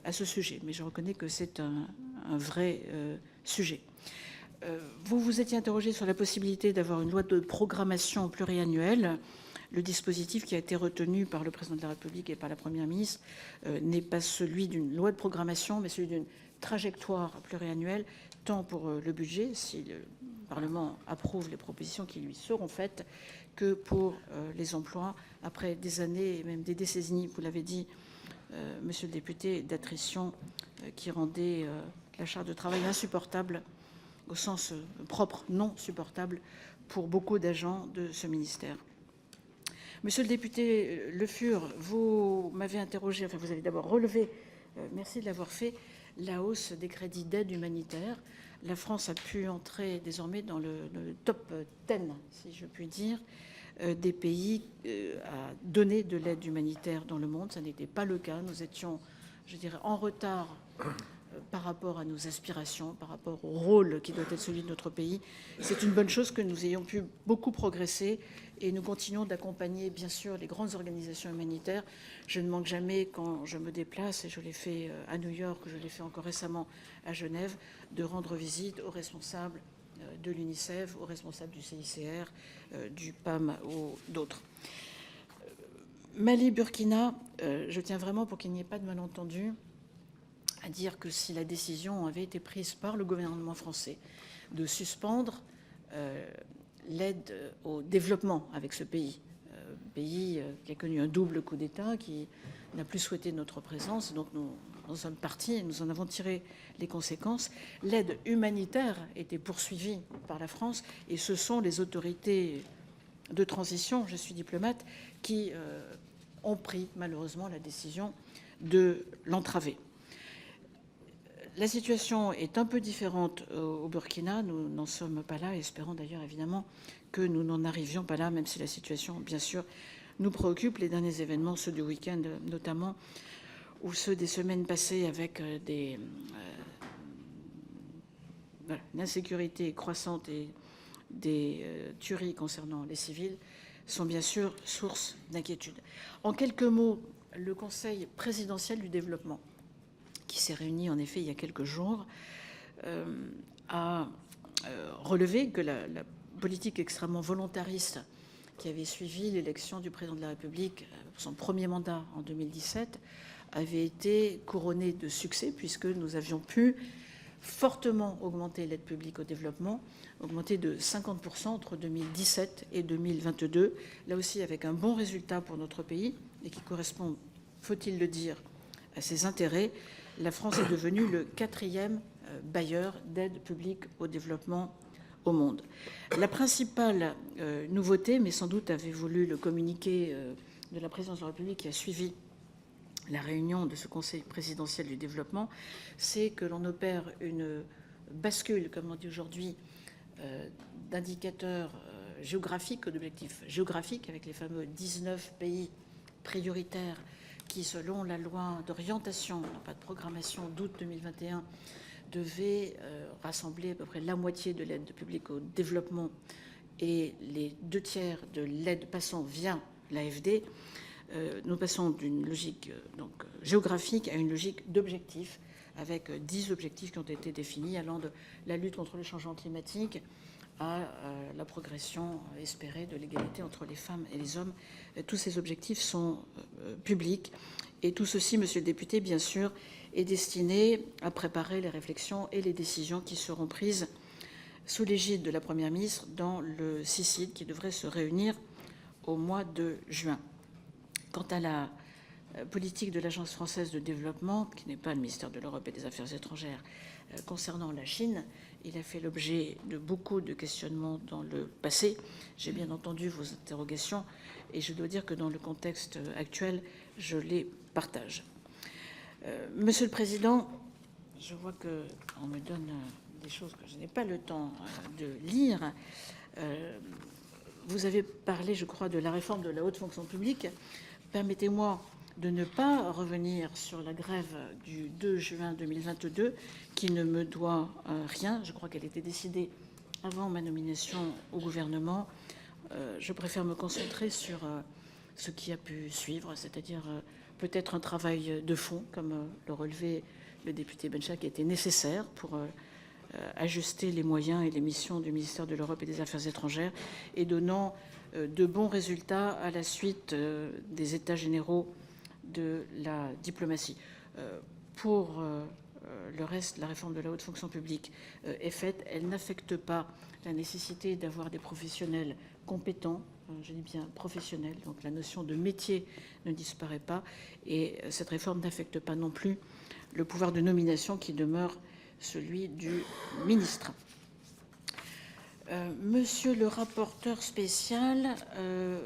à ce sujet. Mais je reconnais que c'est un vrai sujet. Vous vous étiez interrogé sur la possibilité d'avoir une loi de programmation pluriannuelle. Le dispositif qui a été retenu par le président de la République et par la Première ministre n'est pas celui d'une loi de programmation, mais celui d'une trajectoire pluriannuelle, tant pour le budget, si le Parlement approuve les propositions qui lui seront faites, que pour les emplois, après des années et même des décennies, vous l'avez dit, monsieur le député, d'attrition qui rendait la charge de travail insupportable, au sens propre, non supportable, pour beaucoup d'agents de ce ministère. Monsieur le député Le Fur, vous m'avez interrogé, enfin vous avez d'abord relevé, merci de l'avoir fait, la hausse des crédits d'aide humanitaire. La France a pu entrer désormais dans le top 10, si je puis dire, des pays à donner de l'aide humanitaire dans le monde. Ça n'était pas le cas. Nous étions, je dirais, en retard par rapport à nos aspirations, par rapport au rôle qui doit être celui de notre pays. C'est une bonne chose que nous ayons pu beaucoup progresser et nous continuons d'accompagner, bien sûr, les grandes organisations humanitaires. Je ne manque jamais, quand je me déplace, et je l'ai fait à New York, je l'ai fait encore récemment à Genève, de rendre visite aux responsables de l'UNICEF, aux responsables du CICR, du PAM ou d'autres. Mali, Burkina, je tiens vraiment, pour qu'il n'y ait pas de malentendu, à dire que si la décision avait été prise par le gouvernement français de suspendre l'aide au développement avec ce pays, pays qui a connu un double coup d'État, qui n'a plus souhaité notre présence, donc nous en sommes partis et nous en avons tiré les conséquences. L'aide humanitaire était poursuivie par la France et ce sont les autorités de transition, je suis diplomate, qui ont pris malheureusement la décision de l'entraver. La situation est un peu différente au Burkina. Nous n'en sommes pas là, espérons d'ailleurs évidemment que nous n'en arrivions pas là, même si la situation, bien sûr, nous préoccupe. Les derniers événements, ceux du week-end notamment, ou ceux des semaines passées avec une insécurité croissante et des tueries concernant les civils, sont bien sûr source d'inquiétude. En quelques mots, le Conseil présidentiel du développement, qui s'est réuni en effet il y a quelques jours, a relevé que la politique extrêmement volontariste qui avait suivi l'élection du président de la République, son premier mandat en 2017, avait été couronné de succès puisque nous avions pu fortement augmenter l'aide publique au développement, augmenter de 50% entre 2017 et 2022, là aussi avec un bon résultat pour notre pays et qui correspond, faut-il le dire, à ses intérêts. La France est devenue le 4e bailleur d'aide publique au développement au monde. La principale nouveauté, mais sans doute avez voulu le communiqué de la présidence de la République qui a suivi la réunion de ce Conseil présidentiel du développement, c'est que l'on opère une bascule, comme on dit aujourd'hui, d'indicateurs géographiques ou d'objectifs géographiques avec les fameux 19 pays prioritaires qui, selon la loi d'orientation, non pas de programmation d'août 2021, devaient rassembler à peu près la moitié de l'aide publique au développement et les 2/3 de l'aide passant via l'AFD. Nous passons d'une logique géographique à une logique d'objectifs, avec 10 objectifs qui ont été définis, allant de la lutte contre le changement climatique à la progression espérée de l'égalité entre les femmes et les hommes. Tous ces objectifs sont publics. Et tout ceci, monsieur le député, bien sûr, est destiné à préparer les réflexions et les décisions qui seront prises sous l'égide de la Première ministre dans le CICID qui devrait se réunir au mois de juin. Quant à la politique de l'Agence française de développement, qui n'est pas le ministère de l'Europe et des Affaires étrangères, concernant la Chine, il a fait l'objet de beaucoup de questionnements dans le passé. J'ai bien entendu vos interrogations et je dois dire que dans le contexte actuel, je les partage. Monsieur le Président, je vois qu'on me donne des choses que je n'ai pas le temps de lire. Vous avez parlé, je crois, de la réforme de la haute fonction publique. Permettez-moi de ne pas revenir sur la grève du 2 juin 2022, qui ne me doit rien. Je crois qu'elle était décidée avant ma nomination au gouvernement. Je préfère me concentrer sur ce qui a pu suivre, c'est-à-dire peut-être un travail de fond, comme le relevait le député Bencha, qui était nécessaire pour ajuster les moyens et les missions du ministère de l'Europe et des Affaires étrangères, et donnant de bons résultats à la suite des États généraux de la diplomatie. Pour le reste, la réforme de la haute fonction publique est faite. Elle n'affecte pas la nécessité d'avoir des professionnels compétents, je dis bien professionnels, donc la notion de métier ne disparaît pas, et cette réforme n'affecte pas non plus le pouvoir de nomination qui demeure celui du ministre. Monsieur le rapporteur spécial,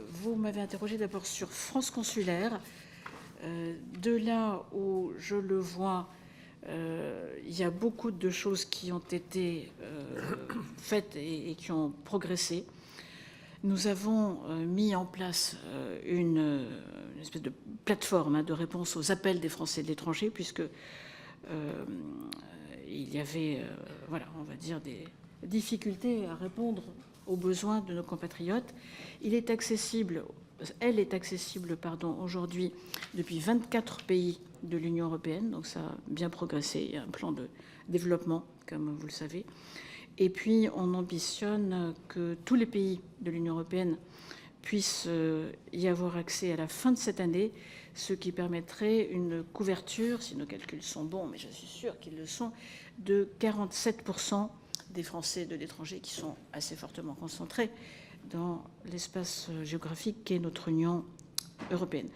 vous m'avez interrogé d'abord sur France Consulaire. De là où je le vois, il y a beaucoup de choses qui ont été faites et qui ont progressé. Nous avons mis en place une espèce de plateforme de réponse aux appels des Français de l'étranger, puisque il y avait, voilà, on va dire, des difficultés à répondre aux besoins de nos compatriotes. Elle est accessible, aujourd'hui depuis 24 pays de l'Union européenne, donc ça a bien progressé. Il y a un plan de développement, comme vous le savez. Et puis, on ambitionne que tous les pays de l'Union européenne puissent y avoir accès à la fin de cette année, ce qui permettrait une couverture, si nos calculs sont bons, mais je suis sûre qu'ils le sont, de 47% des Français de l'étranger qui sont assez fortement concentrés dans l'espace géographique qu'est notre Union européenne.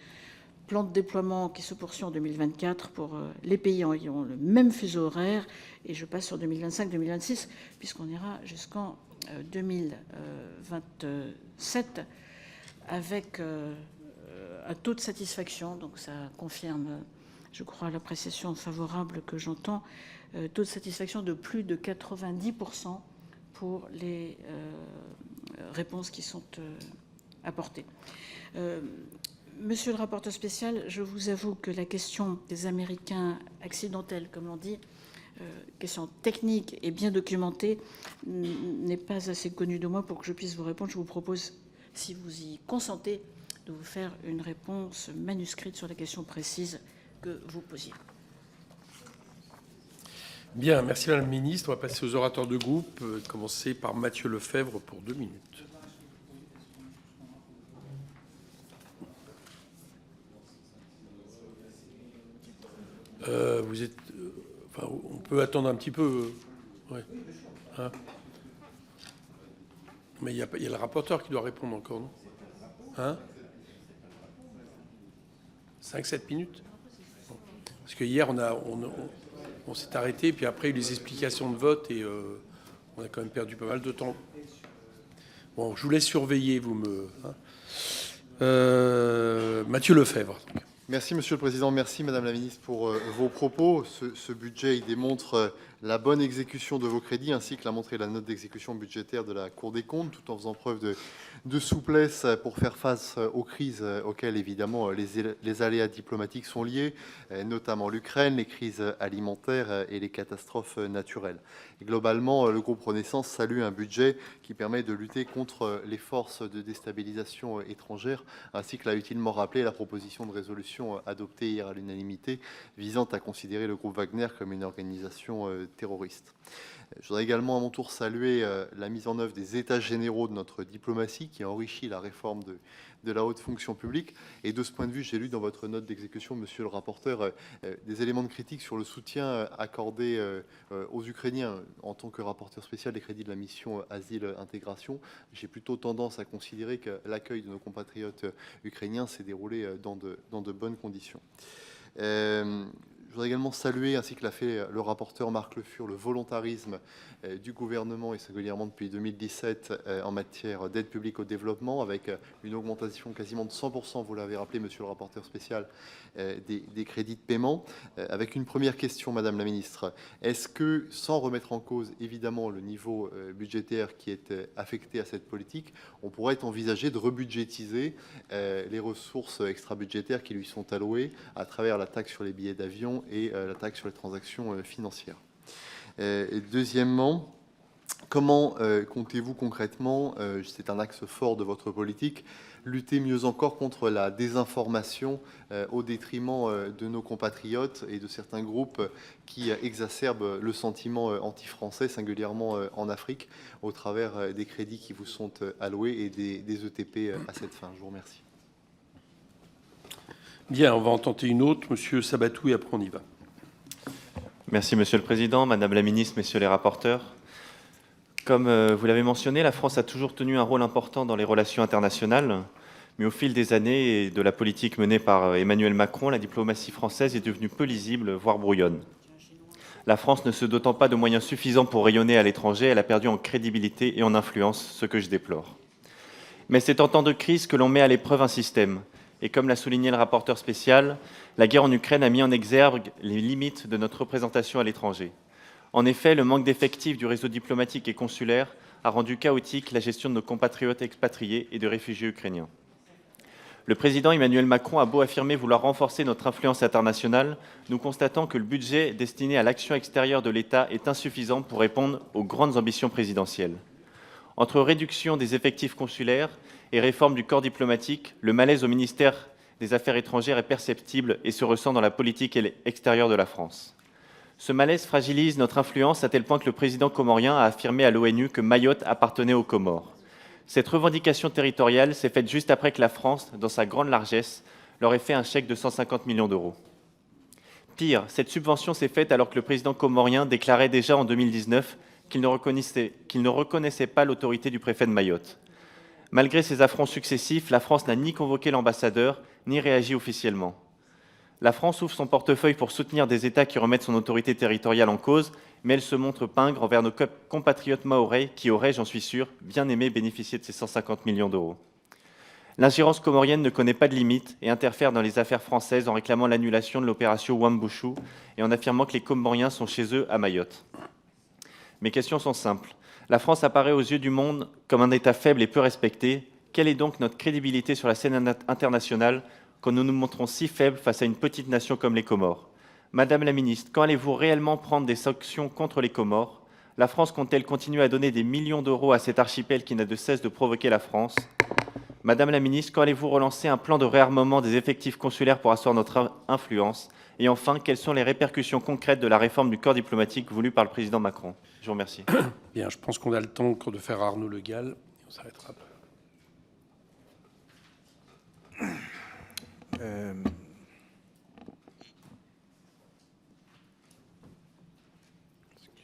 Plan de déploiement qui se poursuit en 2024 pour les pays ayant le même fuseau horaire, et je passe sur 2025-2026 puisqu'on ira jusqu'en 2027 avec un taux de satisfaction, donc ça confirme, je crois, l'appréciation favorable que j'entends, taux de satisfaction de plus de 90% pour les réponses qui sont apportées. Monsieur le rapporteur spécial, je vous avoue que la question des Américains accidentels, comme l'on dit, question technique et bien documentée, n'est pas assez connue de moi pour que je puisse vous répondre. Je vous propose, si vous y consentez, de vous faire une réponse manuscrite sur la question précise que vous posiez. Bien, merci Madame la Ministre. On va passer aux orateurs de groupe, commencer par Mathieu Lefèvre pour 2 minutes. Vous êtes, enfin, on peut attendre un petit peu. Ouais. Hein, mais il y a le rapporteur qui doit répondre encore, non? Hein? 5-7 minutes? Parce que hier, on s'est arrêté, puis après, il y a eu les explications de vote, et on a quand même perdu pas mal de temps. Bon, je vous laisse surveiller, vous me... Hein. Mathieu Lefèvre. Merci Monsieur le Président, merci Madame la Ministre pour vos propos. Ce budget il démontre la bonne exécution de vos crédits ainsi que l'a montré la note d'exécution budgétaire de la Cour des comptes, tout en faisant preuve de souplesse pour faire face aux crises auxquelles évidemment les aléas diplomatiques sont liés, notamment l'Ukraine, les crises alimentaires et les catastrophes naturelles. Et globalement, le groupe Renaissance salue un budget qui permet de lutter contre les forces de déstabilisation étrangères, ainsi que l'a utilement rappelé la proposition de résolution adoptée hier à l'unanimité visant à considérer le groupe Wagner comme une organisation terroriste. Je voudrais également à mon tour saluer la mise en œuvre des états généraux de notre diplomatie qui a enrichi la réforme de la haute fonction publique. Et de ce point de vue, j'ai lu dans votre note d'exécution, monsieur le rapporteur, des éléments de critique sur le soutien accordé aux Ukrainiens. En tant que rapporteur spécial des crédits de la mission Asile-Intégration, j'ai plutôt tendance à considérer que l'accueil de nos compatriotes ukrainiens s'est déroulé dans de bonnes conditions. Je voudrais également saluer, ainsi que l'a fait le rapporteur Marc Le Fur, le volontarisme du gouvernement, et singulièrement depuis 2017, en matière d'aide publique au développement, avec une augmentation quasiment de 100%, vous l'avez rappelé, monsieur le rapporteur spécial, des crédits de paiement. Avec une première question, Madame la Ministre, est-ce que, sans remettre en cause évidemment le niveau budgétaire qui est affecté à cette politique, on pourrait envisager de rebudgétiser les ressources extra-budgétaires qui lui sont allouées à travers la taxe sur les billets d'avion et la taxe sur les transactions financières? Et deuxièmement, comment comptez-vous concrètement, c'est un axe fort de votre politique, lutter mieux encore contre la désinformation au détriment de nos compatriotes et de certains groupes qui exacerbent le sentiment anti-français, singulièrement en Afrique, au travers des crédits qui vous sont alloués et des ETP à cette fin? Je vous remercie. Bien, on va en tenter une autre. Monsieur Sabatou, et après on y va. Merci Monsieur le Président, Madame la Ministre, Messieurs les rapporteurs. Comme vous l'avez mentionné, la France a toujours tenu un rôle important dans les relations internationales, mais au fil des années et de la politique menée par Emmanuel Macron, la diplomatie française est devenue peu lisible, voire brouillonne. La France ne se dotant pas de moyens suffisants pour rayonner à l'étranger, elle a perdu en crédibilité et en influence, ce que je déplore. Mais c'est en temps de crise que l'on met à l'épreuve un système. Et comme l'a souligné le rapporteur spécial, la guerre en Ukraine a mis en exergue les limites de notre représentation à l'étranger. En effet, le manque d'effectifs du réseau diplomatique et consulaire a rendu chaotique la gestion de nos compatriotes expatriés et de réfugiés ukrainiens. Le président Emmanuel Macron a beau affirmer vouloir renforcer notre influence internationale, nous constatons que le budget destiné à l'action extérieure de l'État est insuffisant pour répondre aux grandes ambitions présidentielles. Entre réduction des effectifs consulaires et réforme du corps diplomatique, le malaise au ministère des Affaires étrangères est perceptible et se ressent dans la politique extérieure de la France. Ce malaise fragilise notre influence à tel point que le président comorien a affirmé à l'ONU que Mayotte appartenait aux Comores. Cette revendication territoriale s'est faite juste après que la France, dans sa grande largesse, leur ait fait un chèque de 150 millions d'euros. Pire, cette subvention s'est faite alors que le président comorien déclarait déjà en 2019 qu'il ne reconnaissait pas l'autorité du préfet de Mayotte. Malgré ces affronts successifs, la France n'a ni convoqué l'ambassadeur, ni réagi officiellement. La France ouvre son portefeuille pour soutenir des États qui remettent son autorité territoriale en cause, mais elle se montre pingre envers nos compatriotes mahorais qui auraient, j'en suis sûr, bien aimé bénéficier de ces 150 millions d'euros. L'ingérence comorienne ne connaît pas de limite et interfère dans les affaires françaises en réclamant l'annulation de l'opération Wambushu et en affirmant que les Comoriens sont chez eux à Mayotte. Mes questions sont simples. La France apparaît aux yeux du monde comme un État faible et peu respecté. Quelle est donc notre crédibilité sur la scène internationale quand nous nous montrons si faibles face à une petite nation comme les Comores? Madame la Ministre, quand allez-vous réellement prendre des sanctions contre les Comores? La France compte-t-elle continuer à donner des millions d'euros à cet archipel qui n'a de cesse de provoquer la France? Madame la Ministre, quand allez-vous relancer un plan de réarmement des effectifs consulaires pour asseoir notre influence? Et enfin, quelles sont les répercussions concrètes de la réforme du corps diplomatique voulue par le président Macron? Je vous remercie. Bien, je pense qu'on a le temps encore de faire Arnaud Le Gall. On s'arrêtera.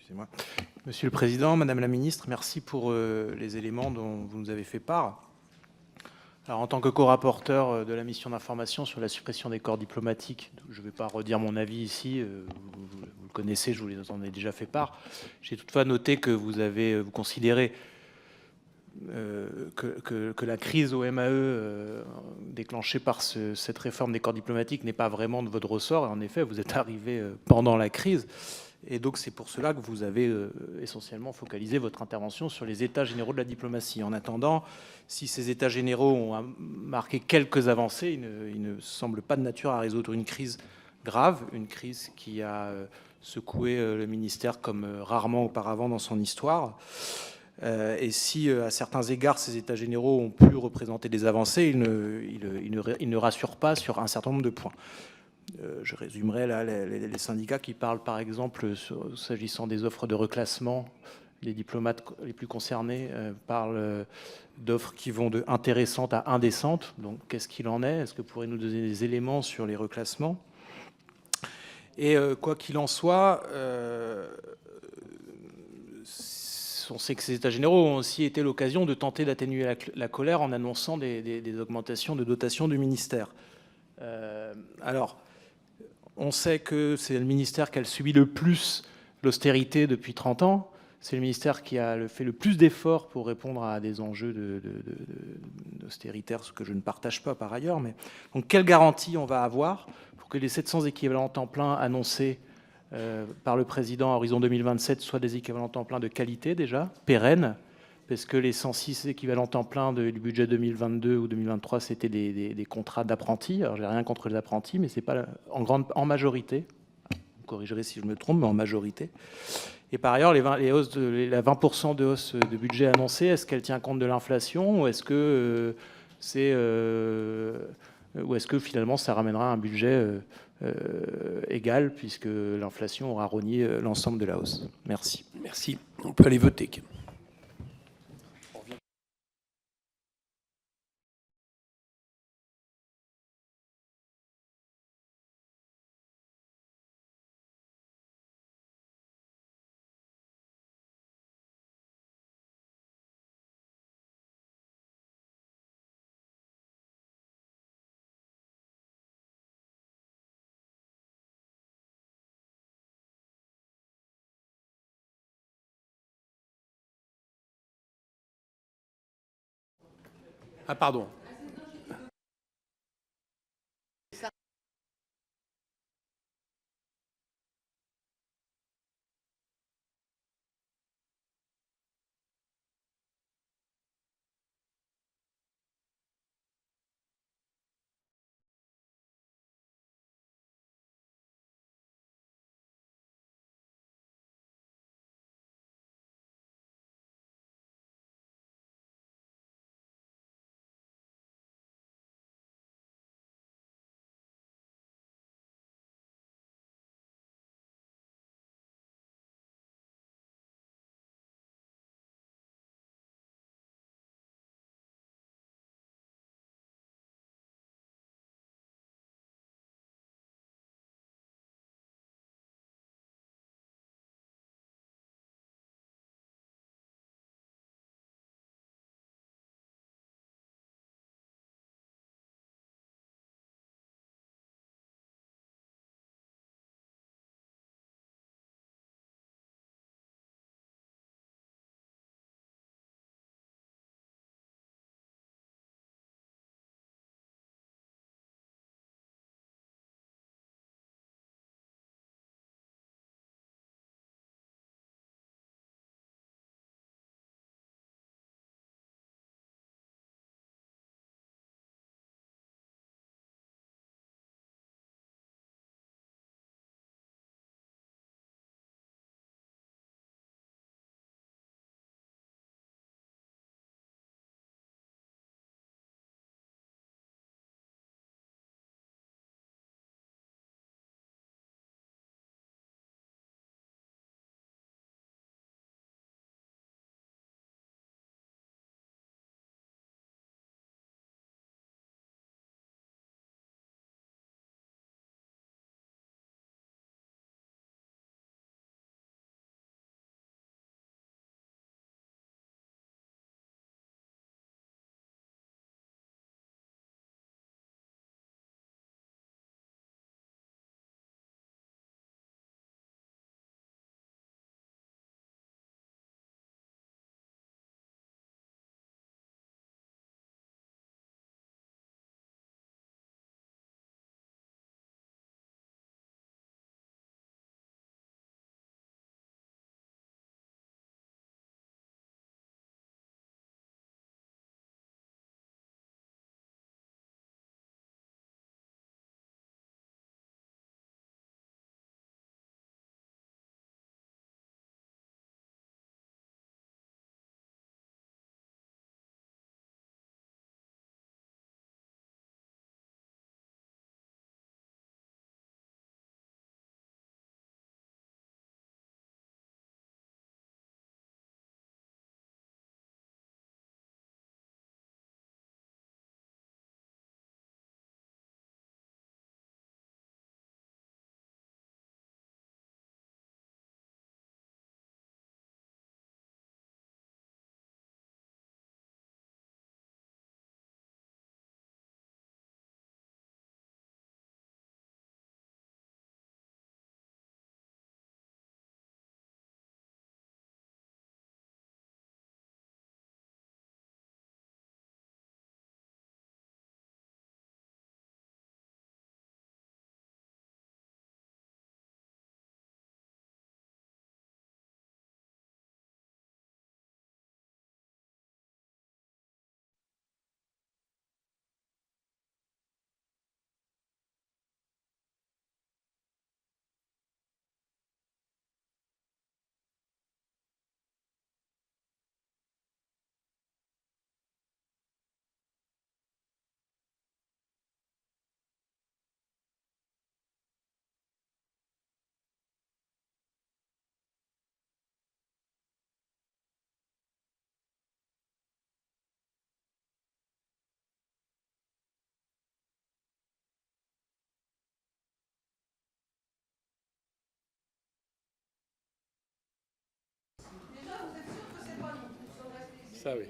excusez-moi. Monsieur le Président, Madame la Ministre, merci pour les éléments dont vous nous avez fait part. Alors, en tant que co-rapporteur de la mission d'information sur la suppression des corps diplomatiques, je ne vais pas redire mon avis ici, vous le connaissez, je vous en ai déjà fait part. J'ai toutefois noté que vous considérez que la crise au MAE déclenchée par cette réforme des corps diplomatiques n'est pas vraiment de votre ressort. En effet, vous êtes arrivé pendant la crise. Et donc, c'est pour cela que vous avez essentiellement focalisé votre intervention sur les états généraux de la diplomatie. En attendant, si ces états généraux ont marqué quelques avancées, ils ne semblent pas de nature à résoudre une crise grave, une crise qui a secoué le ministère comme rarement auparavant dans son histoire. Et si, à certains égards, ces états généraux ont pu représenter des avancées, ils ne rassurent pas sur un certain nombre de points. Je résumerai là les syndicats qui parlent, par exemple, s'agissant des offres de reclassement. Les diplomates les plus concernés parlent d'offres qui vont de intéressantes à indécentes. Donc, qu'est-ce qu'il en est? Est-ce que vous pourrez nous donner des éléments sur les reclassements? Et quoi qu'il en soit, on sait que ces états généraux ont aussi été l'occasion de tenter d'atténuer la colère en annonçant des augmentations de dotation du ministère. Alors, on sait que c'est le ministère qui a subi le plus l'austérité depuis 30 ans. C'est le ministère qui a fait le plus d'efforts pour répondre à des enjeux d'austérité, ce que je ne partage pas par ailleurs. Mais donc, quelle garantie on va avoir pour que les 700 équivalents temps plein annoncés par le président à horizon 2027 soient des équivalents temps plein de qualité déjà, pérennes, parce que les 106 équivalents temps plein du budget 2022 ou 2023, c'était des contrats d'apprentis. Alors, j'ai rien contre les apprentis, mais c'est pas en majorité. Vous corrigerez si je me trompe, mais en majorité. Et par ailleurs, les hausses la 20% de hausse de budget annoncée, est-ce qu'elle tient compte de l'inflation ou est-ce que finalement ça ramènera un budget égal puisque l'inflation aura rogné l'ensemble de la hausse? Merci. Merci. On peut aller voter. Ah, pardon. Ça, oui.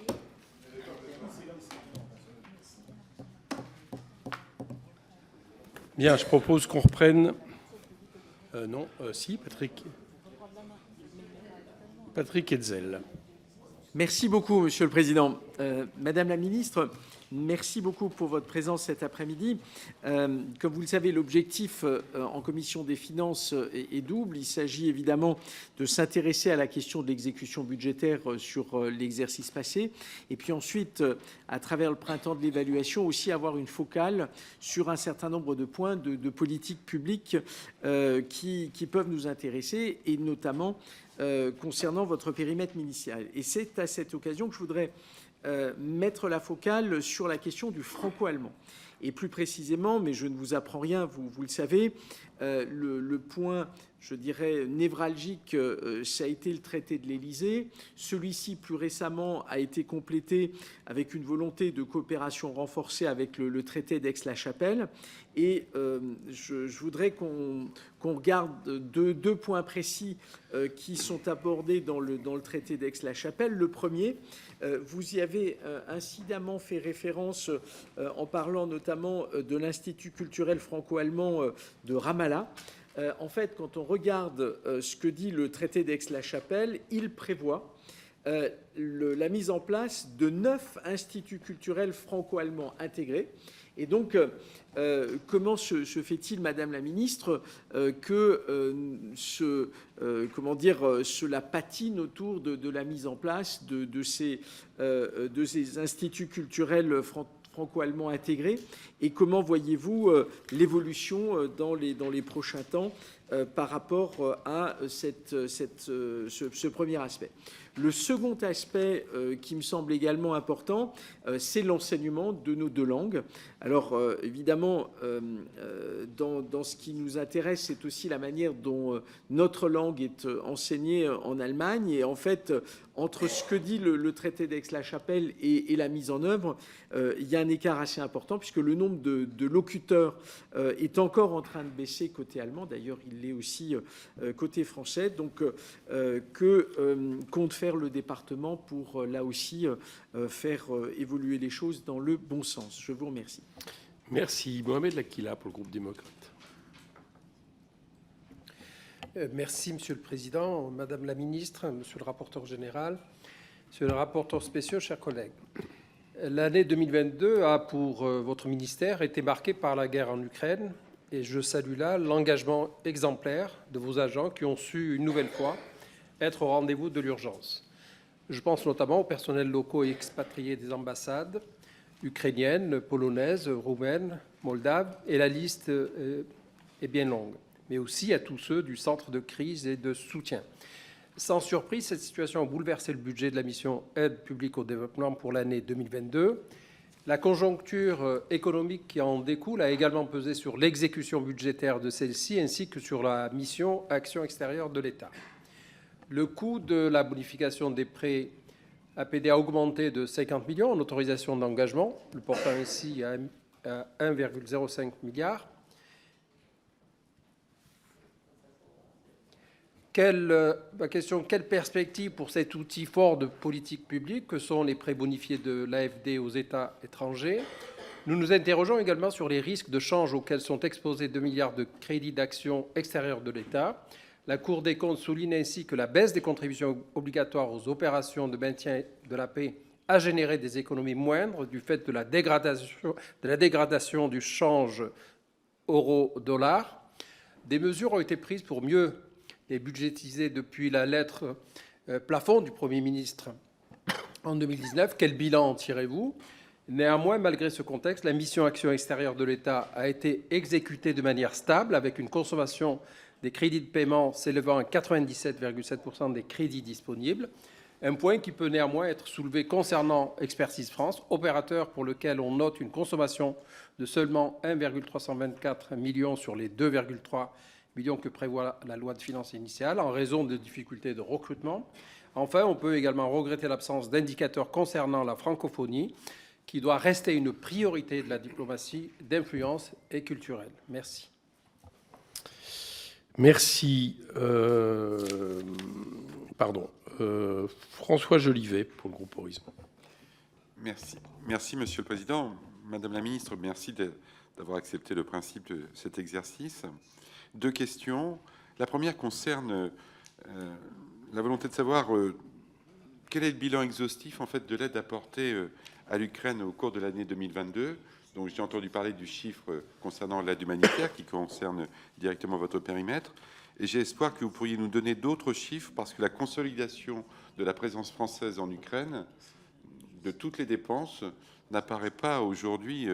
Bien, je propose qu'on reprenne. Non, si, Patrick Hetzel. Merci beaucoup, Monsieur le Président. Madame la Ministre, merci beaucoup pour votre présence cet après-midi. Comme vous le savez, l'objectif en Commission des Finances est double. Il s'agit évidemment de s'intéresser à la question de l'exécution budgétaire sur l'exercice passé. Et puis ensuite, à travers le printemps de l'évaluation, aussi avoir une focale sur un certain nombre de points de politique publique qui peuvent nous intéresser, et notamment concernant votre périmètre ministériel. Et c'est à cette occasion que je voudrais mettre la focale sur la question du franco-allemand. Et plus précisément, mais je ne vous apprends rien, vous le savez, le point, je dirais, névralgique, ça a été le traité de l'Élysée. Celui-ci, plus récemment, a été complété avec une volonté de coopération renforcée avec le traité d'Aix-la-Chapelle. Et je voudrais qu'on regarde deux points précis qui sont abordés dans le traité d'Aix-la-Chapelle. Le premier, vous y avez incidemment fait référence en parlant notamment de l'Institut culturel franco-allemand de Ramallah. En fait, quand on regarde ce que dit le traité d'Aix-la-Chapelle, il prévoit la mise en place de 9 instituts culturels franco-allemands intégrés. Et donc, comment se fait-il, Madame la Ministre, que cela patine autour de la mise en place de ces instituts culturels franco-allemands intégrés, et comment voyez-vous l'évolution dans les prochains temps par rapport à ce premier aspect? Le second aspect qui me semble également important, c'est l'enseignement de nos 2 langues. Alors évidemment, dans ce qui nous intéresse, c'est aussi la manière dont notre langue est enseignée en Allemagne. Et en fait, entre ce que dit le traité d'Aix-la-Chapelle et la mise en œuvre, il y a un écart assez important, puisque le nombre de locuteurs est encore en train de baisser côté allemand. D'ailleurs, il l'est aussi côté français. Donc, que compte faire le département pour, là aussi, faire évoluer les choses dans le bon sens? Je vous remercie. Merci. Mohamed Lakila pour le groupe démocrate. Merci, Monsieur le Président, Madame la Ministre, Monsieur le rapporteur général, Monsieur le rapporteur spécial, chers collègues. L'année 2022 a, pour votre ministère, été marquée par la guerre en Ukraine, et je salue là l'engagement exemplaire de vos agents qui ont su, une nouvelle fois, être au rendez-vous de l'urgence. Je pense notamment aux personnels locaux et expatriés des ambassades ukrainiennes, polonaises, roumaines, moldaves, et la liste est bien longue, mais aussi à tous ceux du centre de crise et de soutien. Sans surprise, cette situation a bouleversé le budget de la mission Aide publique au développement pour l'année 2022. La conjoncture économique qui en découle a également pesé sur l'exécution budgétaire de celle-ci, ainsi que sur la mission Action extérieure de l'État. Le coût de la bonification des prêts APD a augmenté de 50 millions en autorisations d'engagement, le portant ainsi à 1,05 milliard. Quelle perspective pour cet outil fort de politique publique que sont les prêts bonifiés de l'AFD aux États étrangers? Nous nous interrogeons également sur les risques de change auxquels sont exposés 2 milliards de crédits d'action extérieure de l'État. La Cour des comptes souligne ainsi que la baisse des contributions obligatoires aux opérations de maintien de la paix a généré des économies moindres du fait de la dégradation du change euro-dollar. Des mesures ont été prises pour mieux les budgétiser depuis la lettre plafond du Premier ministre en 2019. Quel bilan en tirez-vous? Néanmoins, malgré ce contexte, la mission Action extérieure de l'État a été exécutée de manière stable, avec une consommation des crédits de paiement s'élevant à 97,7% des crédits disponibles. Un point qui peut néanmoins être soulevé concernant Expertise France, opérateur pour lequel on note une consommation de seulement 1,324 millions sur les 2,3 millions que prévoit la loi de finances initiale, en raison de difficultés de recrutement. Enfin, on peut également regretter l'absence d'indicateurs concernant la francophonie, qui doit rester une priorité de la diplomatie d'influence et culturelle. Merci. Merci. François Jolivet pour le groupe Horizon. Merci, Monsieur le Président. Madame la Ministre, merci d'avoir accepté le principe de cet exercice. 2 questions. La première concerne la volonté de savoir quel est le bilan exhaustif en fait de l'aide apportée à l'Ukraine au cours de l'année 2022. Donc j'ai entendu parler du chiffre concernant l'aide humanitaire qui concerne directement votre périmètre. Et j'ai espoir que vous pourriez nous donner d'autres chiffres parce que la consolidation de la présence française en Ukraine, de toutes les dépenses, n'apparaît pas aujourd'hui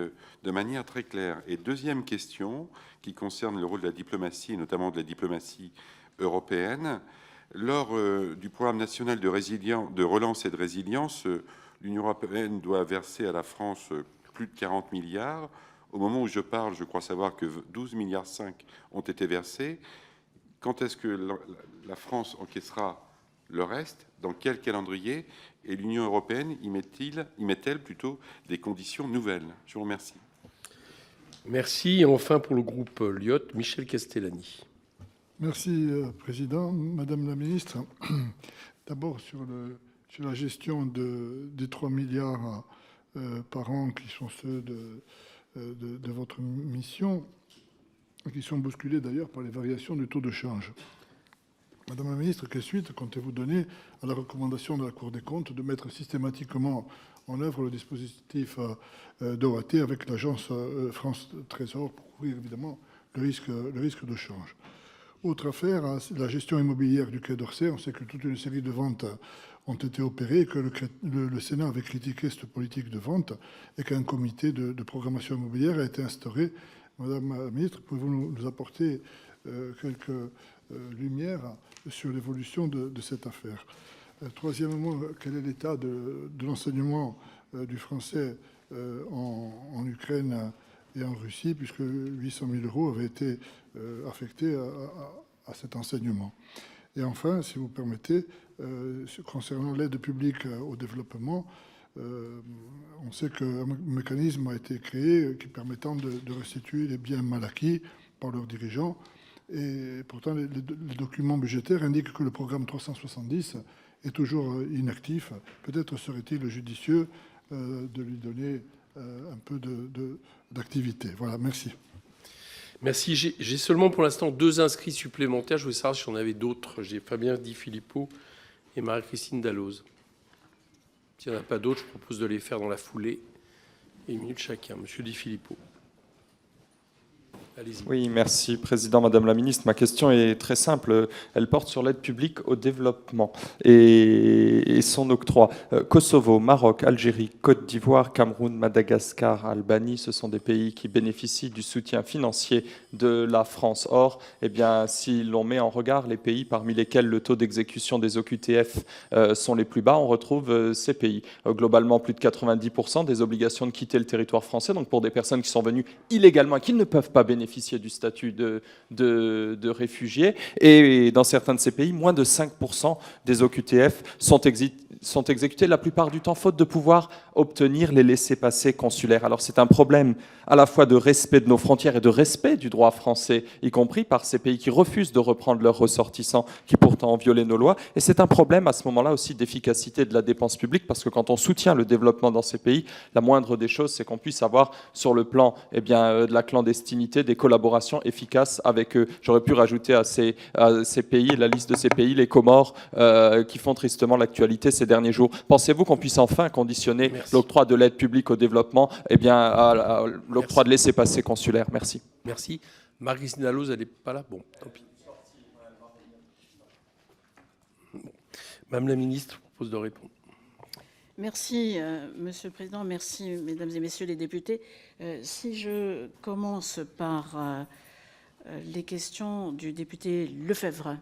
de manière très claire. Et deuxième question qui concerne le rôle de la diplomatie, et notamment de la diplomatie européenne. Lors du programme national de relance et de résilience, l'Union européenne doit verser à la France plus de 40 milliards. Au moment où je parle, je crois savoir que 12,5 milliards ont été versés. Quand est-ce que la France encaissera le reste? Dans quel calendrier? Et l'Union européenne y met-elle plutôt des conditions nouvelles? Je vous remercie. Merci. Et enfin, pour le groupe Lyot, Michel Castellani. Merci, Président. Madame la Ministre, d'abord sur la gestion des 3 milliards par an qui sont ceux de votre mission, qui sont bousculés d'ailleurs par les variations du taux de change. Madame la Ministre, quelle suite comptez-vous donner à la recommandation de la Cour des comptes de mettre systématiquement en œuvre le dispositif d'OAT avec l'agence France Trésor pour couvrir évidemment le risque de change? Autre affaire, la gestion immobilière du Quai d'Orsay. On sait que toute une série de ventes ont été opérées, que le Sénat avait critiqué cette politique de vente et qu'un comité de programmation immobilière a été instauré. Madame la Ministre, pouvez-vous nous apporter quelques lumières sur l'évolution de cette affaire? Troisièmement, quel est l'état de l'enseignement du français en Ukraine et en Russie, puisque 800 000 € avaient été affectés à cet enseignement? Et enfin, si vous permettez, concernant l'aide publique au développement, on sait qu'un mécanisme a été créé qui permettant de restituer les biens mal acquis par leurs dirigeants. Et pourtant, les documents budgétaires indiquent que le programme 370 est toujours inactif. Peut-être serait-il judicieux de lui donner un peu d'activité. Voilà, merci. Merci. J'ai seulement pour l'instant 2 inscrits supplémentaires. Je voulais savoir si on avait d'autres. J'ai Fabien Di Filippo et Marie-Christine Dalloz. S'il n'y en a pas d'autres, je propose de les faire dans la foulée. 1 minute chacun. Monsieur Di Filippo. Allez-y. Oui, merci, Président, Madame la Ministre. Ma question est très simple. Elle porte sur l'aide publique au développement et son octroi. Kosovo, Maroc, Algérie, Côte d'Ivoire, Cameroun, Madagascar, Albanie, ce sont des pays qui bénéficient du soutien financier de la France. Or, eh bien, si l'on met en regard les pays parmi lesquels le taux d'exécution des OQTF sont les plus bas, on retrouve ces pays. Globalement, plus de 90% des obligations de quitter le territoire français, donc pour des personnes qui sont venues illégalement et qui ne peuvent pas bénéficier du statut de réfugiés. Et dans certains de ces pays, moins de 5% des OQTF sont exécutés la plupart du temps, faute de pouvoir obtenir les laissez-passer consulaires. Alors c'est un problème à la fois de respect de nos frontières et de respect du droit français, y compris par ces pays qui refusent de reprendre leurs ressortissants, qui pourtant ont violé nos lois. Et c'est un problème à ce moment-là aussi d'efficacité de la dépense publique, parce que quand on soutient le développement dans ces pays, la moindre des choses, c'est qu'on puisse avoir sur le plan de la clandestinité des collaborations efficaces avec eux. J'aurais pu rajouter à ces pays, la liste de ces pays, les Comores, qui font tristement l'actualité ces derniers jours. Pensez-vous qu'on puisse enfin conditionner l'octroi de l'aide publique au développement à l'octroi de laissez-passer consulaires? Merci. Merci. Marie-Christine Dalloz, elle n'est pas là? Bon, tant pis. Bon. Madame la Ministre, je vous propose de répondre. Merci, Monsieur le Président. Merci, Mesdames et Messieurs les députés. Si je commence par les questions du député Lefebvre.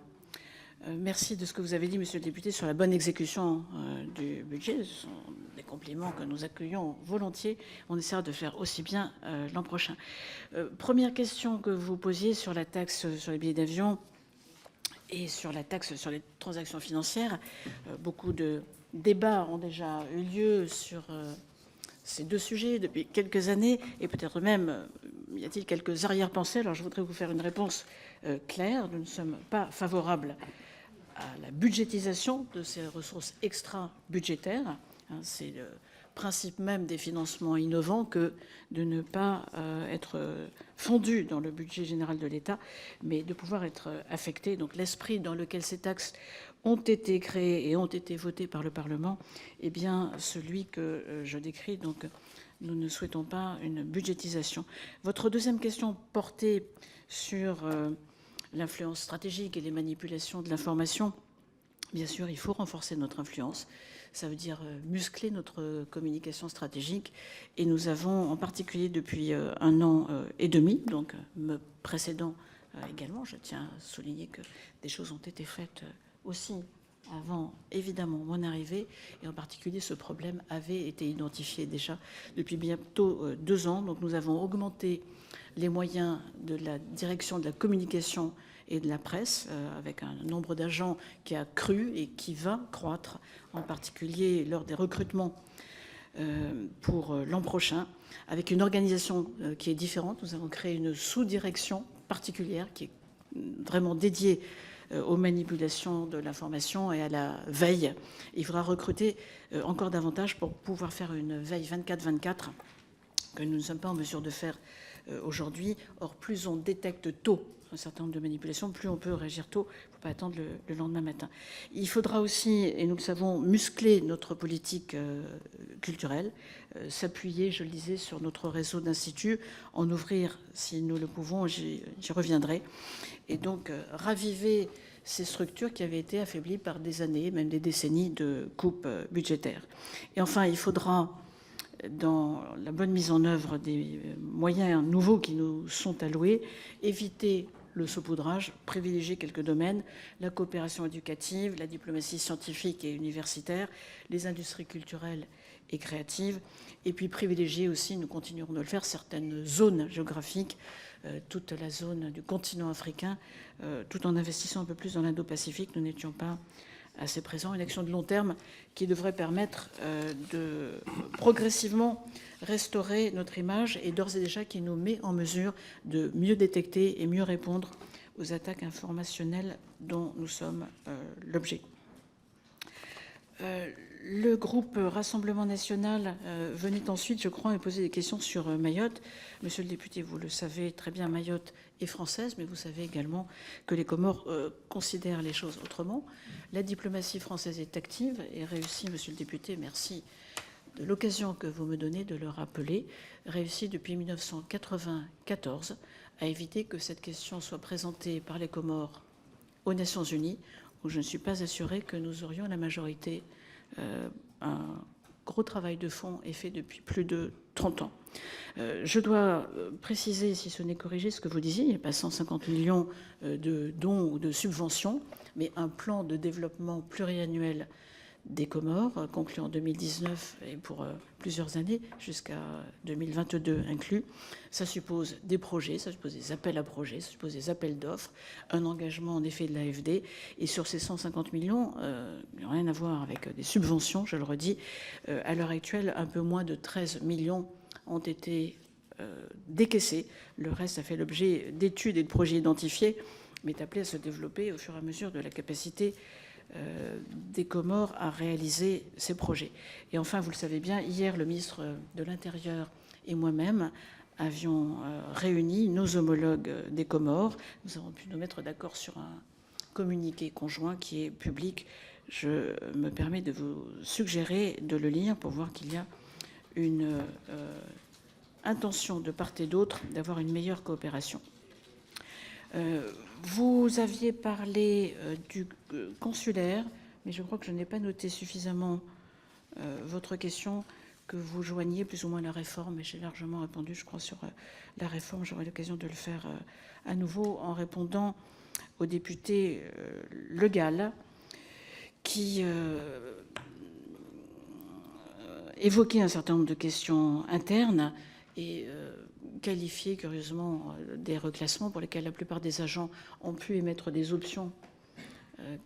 Merci de ce que vous avez dit, Monsieur le député, sur la bonne exécution du budget. Ce sont des compliments que nous accueillons volontiers. On essaiera de faire aussi bien l'an prochain. Première question que vous posiez sur la taxe sur les billets d'avion et sur la taxe sur les transactions financières. Beaucoup de débats ont déjà eu lieu sur ces 2 sujets depuis quelques années, et peut-être même y a-t-il quelques arrière-pensées. Alors je voudrais vous faire une réponse claire. Nous ne sommes pas favorables à la budgétisation de ces ressources extra-budgétaires. C'est le principe même des financements innovants que de ne pas être fondu dans le budget général de l'État, mais de pouvoir être affecté. Donc l'esprit dans lequel ces taxes ont été créées et ont été votées par le Parlement est bien celui que je décris. Donc nous ne souhaitons pas une budgétisation. Votre deuxième question portait sur l'influence stratégique et les manipulations de l'information. Bien sûr, il faut renforcer notre influence. Ça veut dire muscler notre communication stratégique. Et nous avons, en particulier depuis 1 an et demi, donc me précédant également, je tiens à souligner que des choses ont été faites aussi avant, évidemment, mon arrivée. Et en particulier, ce problème avait été identifié déjà depuis bientôt 2 ans. Donc nous avons augmenté les moyens de la direction de la communication et de la presse, avec un nombre d'agents qui a cru et qui va croître, en particulier lors des recrutements pour l'an prochain, avec une organisation qui est différente. Nous avons créé une sous-direction particulière qui est vraiment dédiée aux manipulations de l'information et à la veille. Il faudra recruter encore davantage pour pouvoir faire une veille 24/24 que nous ne sommes pas en mesure de faire aujourd'hui. Or, plus on détecte tôt un certain nombre de manipulations, plus on peut réagir tôt. Il ne faut pas attendre le lendemain matin. Il faudra aussi, et nous le savons, muscler notre politique culturelle, s'appuyer, je le disais, sur notre réseau d'instituts, en ouvrir, si nous le pouvons, j'y reviendrai, et donc raviver ces structures qui avaient été affaiblies par des années, même des décennies de coupes budgétaires. Et enfin, il faudra, dans la bonne mise en œuvre des moyens nouveaux qui nous sont alloués, éviter le saupoudrage, privilégier quelques domaines, la coopération éducative, la diplomatie scientifique et universitaire, les industries culturelles et créatives, et puis privilégier aussi, nous continuerons de le faire, certaines zones géographiques, toute la zone du continent africain, tout en investissant un peu plus dans l'Indo-Pacifique. Nous n'étions pas assez présents. Une action de long terme qui devrait permettre de progressivement restaurer notre image et d'ores et déjà qui nous met en mesure de mieux détecter et mieux répondre aux attaques informationnelles dont nous sommes l'objet. Le groupe Rassemblement national venait ensuite, je crois, me poser des questions sur Mayotte. Monsieur le député, vous le savez très bien, Mayotte est française, mais vous savez également que les Comores considèrent les choses autrement. La diplomatie française est active et réussit, monsieur le député, merci de l'occasion que vous me donnez de le rappeler, réussit depuis 1994 à éviter que cette question soit présentée par les Comores aux Nations Unies, où je ne suis pas assurée que nous aurions la majorité. Un gros travail de fond est fait depuis plus de 30 ans. Je dois préciser, si ce n'est corrigé, ce que vous disiez, il n'y a pas 150 millions de dons ou de subventions, mais un plan de développement pluriannuel des Comores, conclu en 2019 et pour plusieurs années, jusqu'à 2022 inclus. Ça suppose des projets, ça suppose des appels à projets, ça suppose des appels d'offres, un engagement en effet de l'AFD. Et sur ces 150 millions, il n'y a rien à voir avec des subventions, je le redis. À l'heure actuelle, un peu moins de 13 millions ont été décaissés. Le reste a fait l'objet d'études et de projets identifiés, mais est appelé à se développer au fur et à mesure de la capacité des Comores à réaliser ces projets. Et enfin, vous le savez bien, hier, le ministre de l'Intérieur et moi-même avions réuni nos homologues des Comores. Nous avons pu nous mettre d'accord sur un communiqué conjoint qui est public. Je me permets de vous suggérer de le lire pour voir qu'il y a une intention de part et d'autre d'avoir une meilleure coopération. Vous aviez parlé du consulaire, mais je crois que je n'ai pas noté suffisamment votre question, que vous joigniez plus ou moins la réforme, et j'ai largement répondu, je crois, sur la réforme. J'aurai l'occasion de le faire à nouveau en répondant au député Le Gall, qui évoquait un certain nombre de questions internes et qualifié curieusement des reclassements pour lesquels la plupart des agents ont pu émettre des options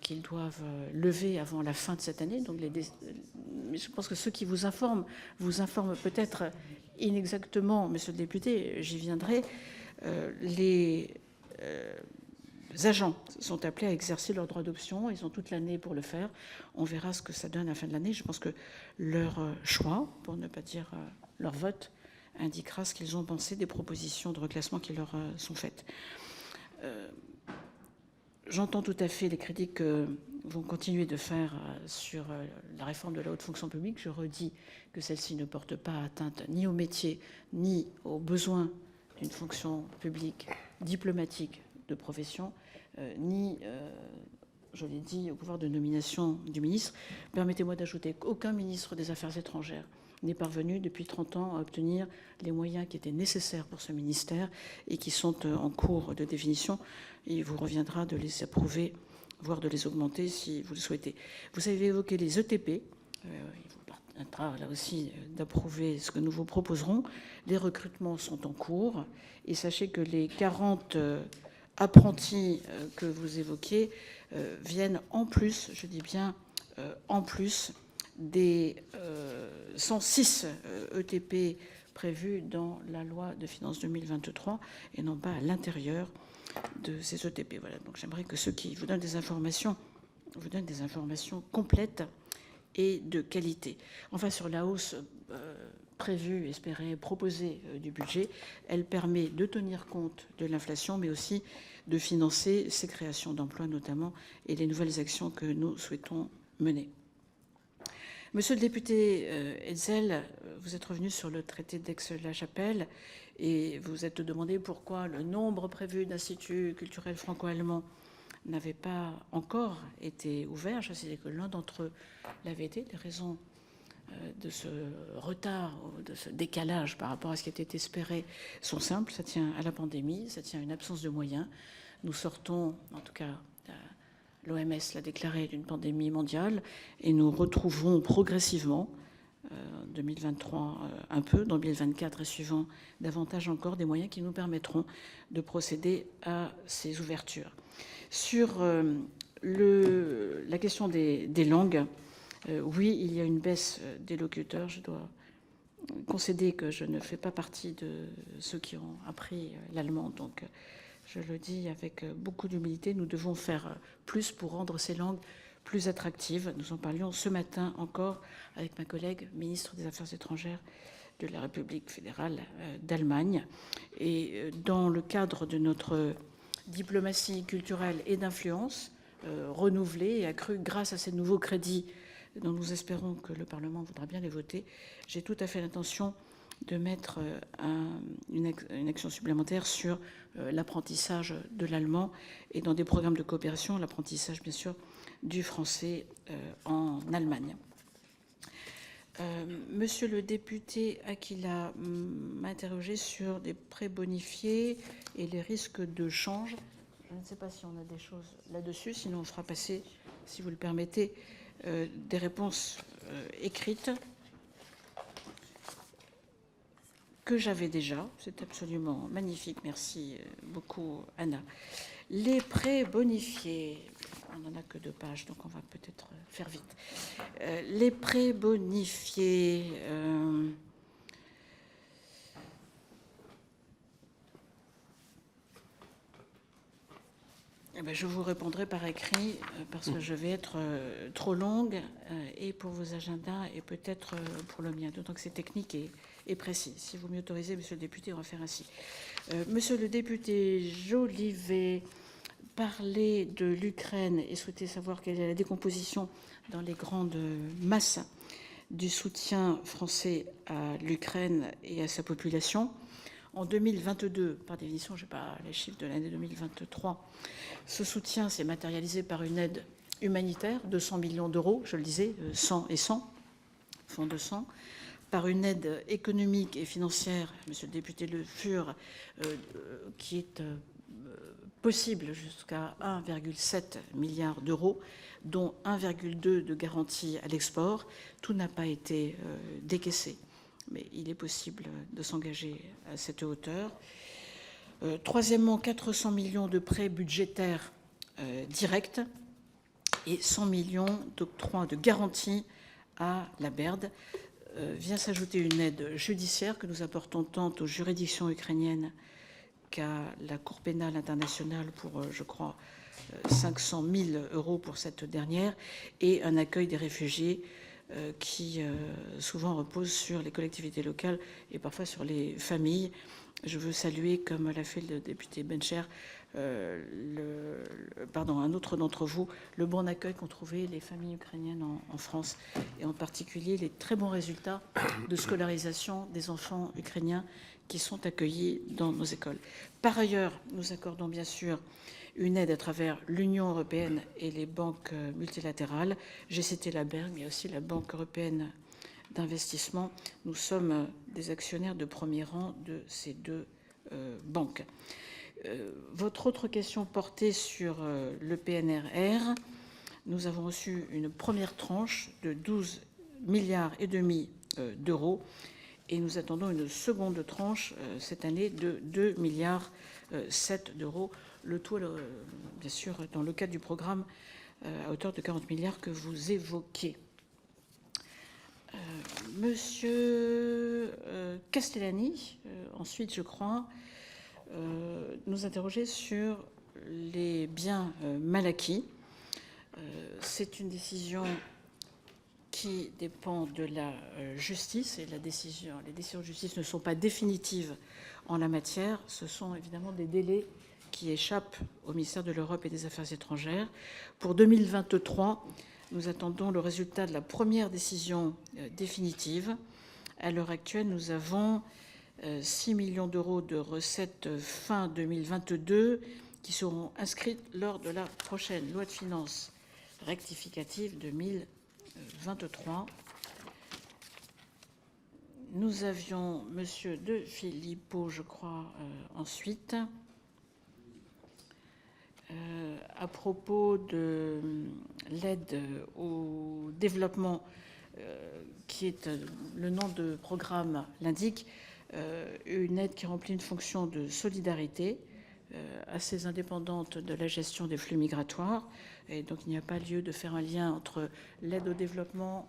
qu'ils doivent lever avant la fin de cette année. Donc mais je pense que ceux qui vous informent peut-être inexactement, monsieur le député, j'y viendrai. agents sont appelés à exercer leur droit d'option. Ils ont toute l'année pour le faire. On verra ce que ça donne à la fin de l'année. Je pense que leur choix, pour ne pas dire leur vote, indiquera ce qu'ils ont pensé des propositions de reclassement qui leur sont faites. J'entends tout à fait les critiques que vont continuer de faire sur la réforme de la haute fonction publique. Je redis que celle-ci ne porte pas atteinte ni au métier, ni aux besoins d'une fonction publique diplomatique de profession, ni, je l'ai dit, au pouvoir de nomination du ministre. Permettez-moi d'ajouter qu'aucun ministre des Affaires étrangères n'est parvenu depuis 30 ans à obtenir les moyens qui étaient nécessaires pour ce ministère et qui sont en cours de définition. Il vous reviendra de les approuver, voire de les augmenter si vous le souhaitez. Vous avez évoqué les ETP. Il vous permettra là aussi d'approuver ce que nous vous proposerons. Les recrutements sont en cours et sachez que les 40 apprentis que vous évoquiez viennent en plus, je dis bien en plus, des 106 ETP prévus dans la loi de finances 2023 et non pas à l'intérieur de ces ETP. Voilà, donc j'aimerais que ceux qui vous donnent des informations vous donnent des informations complètes et de qualité. Enfin, sur la hausse prévue, espérée, proposée du budget, elle permet de tenir compte de l'inflation, mais aussi de financer ces créations d'emplois notamment et les nouvelles actions que nous souhaitons mener. Monsieur le député Hetzel, vous êtes revenu sur le traité d'Aix-la-Chapelle et vous êtes demandé pourquoi le nombre prévu d'instituts culturels franco-allemands n'avait pas encore été ouvert. Je sais que l'un d'entre eux l'avait été. Les raisons de ce retard, de ce décalage par rapport à ce qui était espéré sont simples. Ça tient à la pandémie, ça tient à une absence de moyens. Nous sortons, en tout cas, l'OMS l'a déclaré, d'une pandémie mondiale et nous retrouvons progressivement, 2023 un peu, dans 2024 et suivant davantage encore, des moyens qui nous permettront de procéder à ces ouvertures. Sur la question des langues, oui, il y a une baisse des locuteurs. Je dois concéder que je ne fais pas partie de ceux qui ont appris l'allemand, donc je le dis avec beaucoup d'humilité, nous devons faire plus pour rendre ces langues plus attractives. Nous en parlions ce matin encore avec ma collègue ministre des Affaires étrangères de la République fédérale d'Allemagne. Et dans le cadre de notre diplomatie culturelle et d'influence renouvelée et accrue grâce à ces nouveaux crédits dont nous espérons que le Parlement voudra bien les voter, j'ai tout à fait l'intention de mettre une action supplémentaire sur l'apprentissage de l'allemand et dans des programmes de coopération, l'apprentissage bien sûr du français en Allemagne. Monsieur le député Aquila m'a interrogé sur des prêts bonifiés et les risques de change. Je ne sais pas si on a des choses là-dessus, sinon on fera passer, si vous le permettez, des réponses écrites que j'avais déjà. C'est absolument magnifique. Merci beaucoup, Anna. Les prêts bonifiés, on n'en a que 2 pages, donc on va peut-être faire vite. Les prêts bonifiés, je vous répondrai par écrit parce que je vais être trop longue et pour vos agendas et peut-être pour le mien. D'autant que c'est technique et précis. Si vous m'y autorisez, monsieur le député, on va faire ainsi. Monsieur le député Jolivet parlait de l'Ukraine et souhaitait savoir quelle est la décomposition dans les grandes masses du soutien français à l'Ukraine et à sa population. En 2022, par définition, je n'ai pas les chiffres de l'année 2023, ce soutien s'est matérialisé par une aide humanitaire, 200 millions d'euros, je le disais, 100 et 100, fonds de 100, par une aide économique et financière, monsieur le député Le Fur, qui est possible jusqu'à 1,7 milliard d'euros, dont 1,2 de garantie à l'export. Tout n'a pas été décaissé, mais il est possible de s'engager à cette hauteur. Troisièmement, 400 millions de prêts budgétaires directs et 100 millions d'octrois de garantie à la BERD. Vient s'ajouter une aide judiciaire que nous apportons tant aux juridictions ukrainiennes qu'à la Cour pénale internationale pour, je crois, 500 000 euros pour cette dernière, et un accueil des réfugiés qui souvent repose sur les collectivités locales et parfois sur les familles. Je veux saluer, comme l'a fait le député Bencher, un autre d'entre vous, le bon accueil qu'ont trouvé les familles ukrainiennes en France, et en particulier les très bons résultats de scolarisation des enfants ukrainiens qui sont accueillis dans nos écoles. Par ailleurs, nous accordons bien sûr une aide à travers l'Union européenne et les banques multilatérales. J'ai cité la BERD, mais aussi la Banque européenne d'investissement. Nous sommes des actionnaires de premier rang de ces deux banques. Votre autre question portait sur le PNRR. Nous avons reçu une première tranche de 12,5 milliards d'euros, et nous attendons une seconde tranche cette année de 2,7 milliards d'euros. Le tout, bien sûr, dans le cadre du programme à hauteur de 40 milliards que vous évoquez. Monsieur Castellani, ensuite, je crois, nous interroger sur les biens mal acquis. C'est une décision qui dépend de la justice, et les décisions de justice ne sont pas définitives en la matière. Ce sont évidemment des délais qui échappent au ministère de l'Europe et des Affaires étrangères. Pour 2023, nous attendons le résultat de la première décision définitive. À l'heure actuelle, nous avons 6 millions d'euros de recettes fin 2022 qui seront inscrites lors de la prochaine loi de finances rectificative 2023. Nous avions Monsieur De Filippo, je crois, ensuite. À propos de l'aide au développement, qui est le nom de programme l'indique, une aide qui remplit une fonction de solidarité assez indépendante de la gestion des flux migratoires. Et donc il n'y a pas lieu de faire un lien entre l'aide au développement,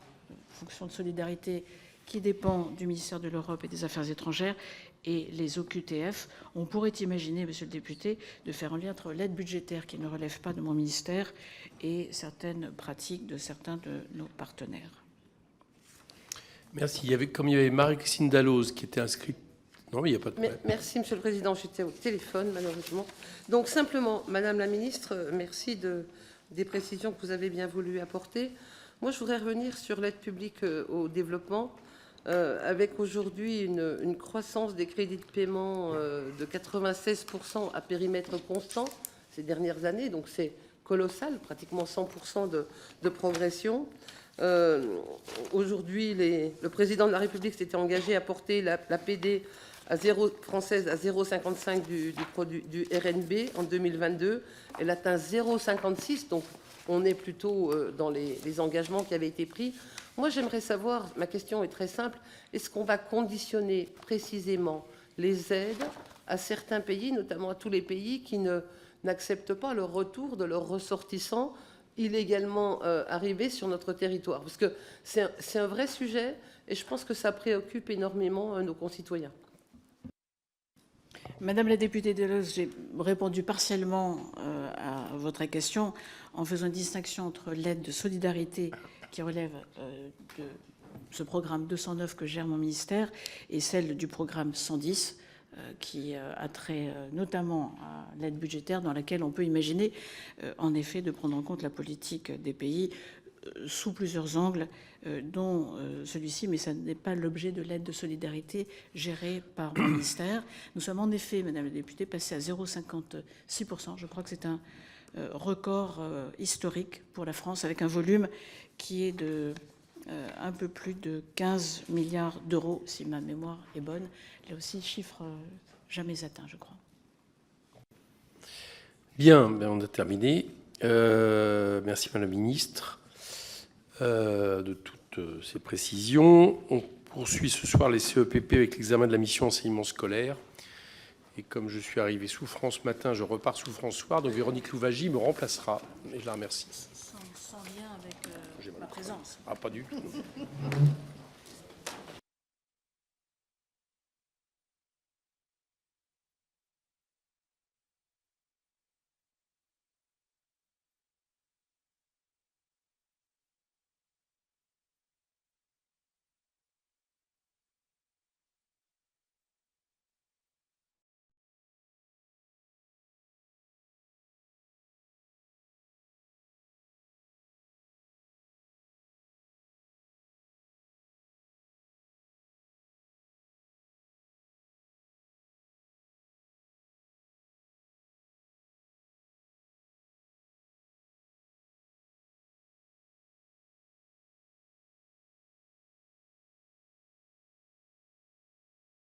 fonction de solidarité qui dépend du ministère de l'Europe et des Affaires étrangères, et les OQTF. On pourrait imaginer, monsieur le député, de faire un lien entre l'aide budgétaire qui ne relève pas de mon ministère et certaines pratiques de certains de nos partenaires. Merci. Comme il y avait Marie-Christine Dalloz qui était inscrite. Non, mais il n'y a pas de problème. Merci, monsieur le président. J'étais au téléphone, malheureusement. Donc, simplement, madame la ministre, merci des précisions que vous avez bien voulu apporter. Moi, je voudrais revenir sur l'aide publique au développement. Avec aujourd'hui une croissance des crédits de paiement de 96% à périmètre constant ces dernières années, donc c'est colossal, pratiquement 100% de progression. Aujourd'hui, le président de la République s'était engagé à porter la PD française à 0,55 du RNB en 2022. Elle atteint 0,56, donc on est plutôt dans les engagements qui avaient été pris. Moi, j'aimerais savoir, ma question est très simple, est-ce qu'on va conditionner précisément les aides à certains pays, notamment à tous les pays qui n'acceptent pas le retour de leurs ressortissants illégalement arrivés sur notre territoire? Parce que c'est un vrai sujet et je pense que ça préoccupe énormément nos concitoyens. Madame la députée Dalloz, j'ai répondu partiellement à votre question en faisant une distinction entre l'aide de solidarité qui relève de ce programme 209 que gère mon ministère et celle du programme 110 qui a trait notamment à l'aide budgétaire, dans laquelle on peut imaginer en effet de prendre en compte la politique des pays sous plusieurs angles, dont celui-ci, mais ça n'est pas l'objet de l'aide de solidarité gérée par mon ministère. Nous sommes en effet, madame la députée, passés à 0,56%. Je crois que c'est un record historique pour la France, avec un volume qui est de un peu plus de 15 milliards d'euros, si ma mémoire est bonne. Là aussi, chiffre jamais atteint, je crois. Bien, on a terminé. Merci, madame la ministre, de toutes ces précisions. On poursuit ce soir les CEPP avec l'examen de la mission enseignement scolaire. Et comme je suis arrivé sous France matin, je repars sous France soir. Donc Véronique Louwagie me remplacera. Et je la remercie. Sans lien avec ma présence. Ah, pas du tout.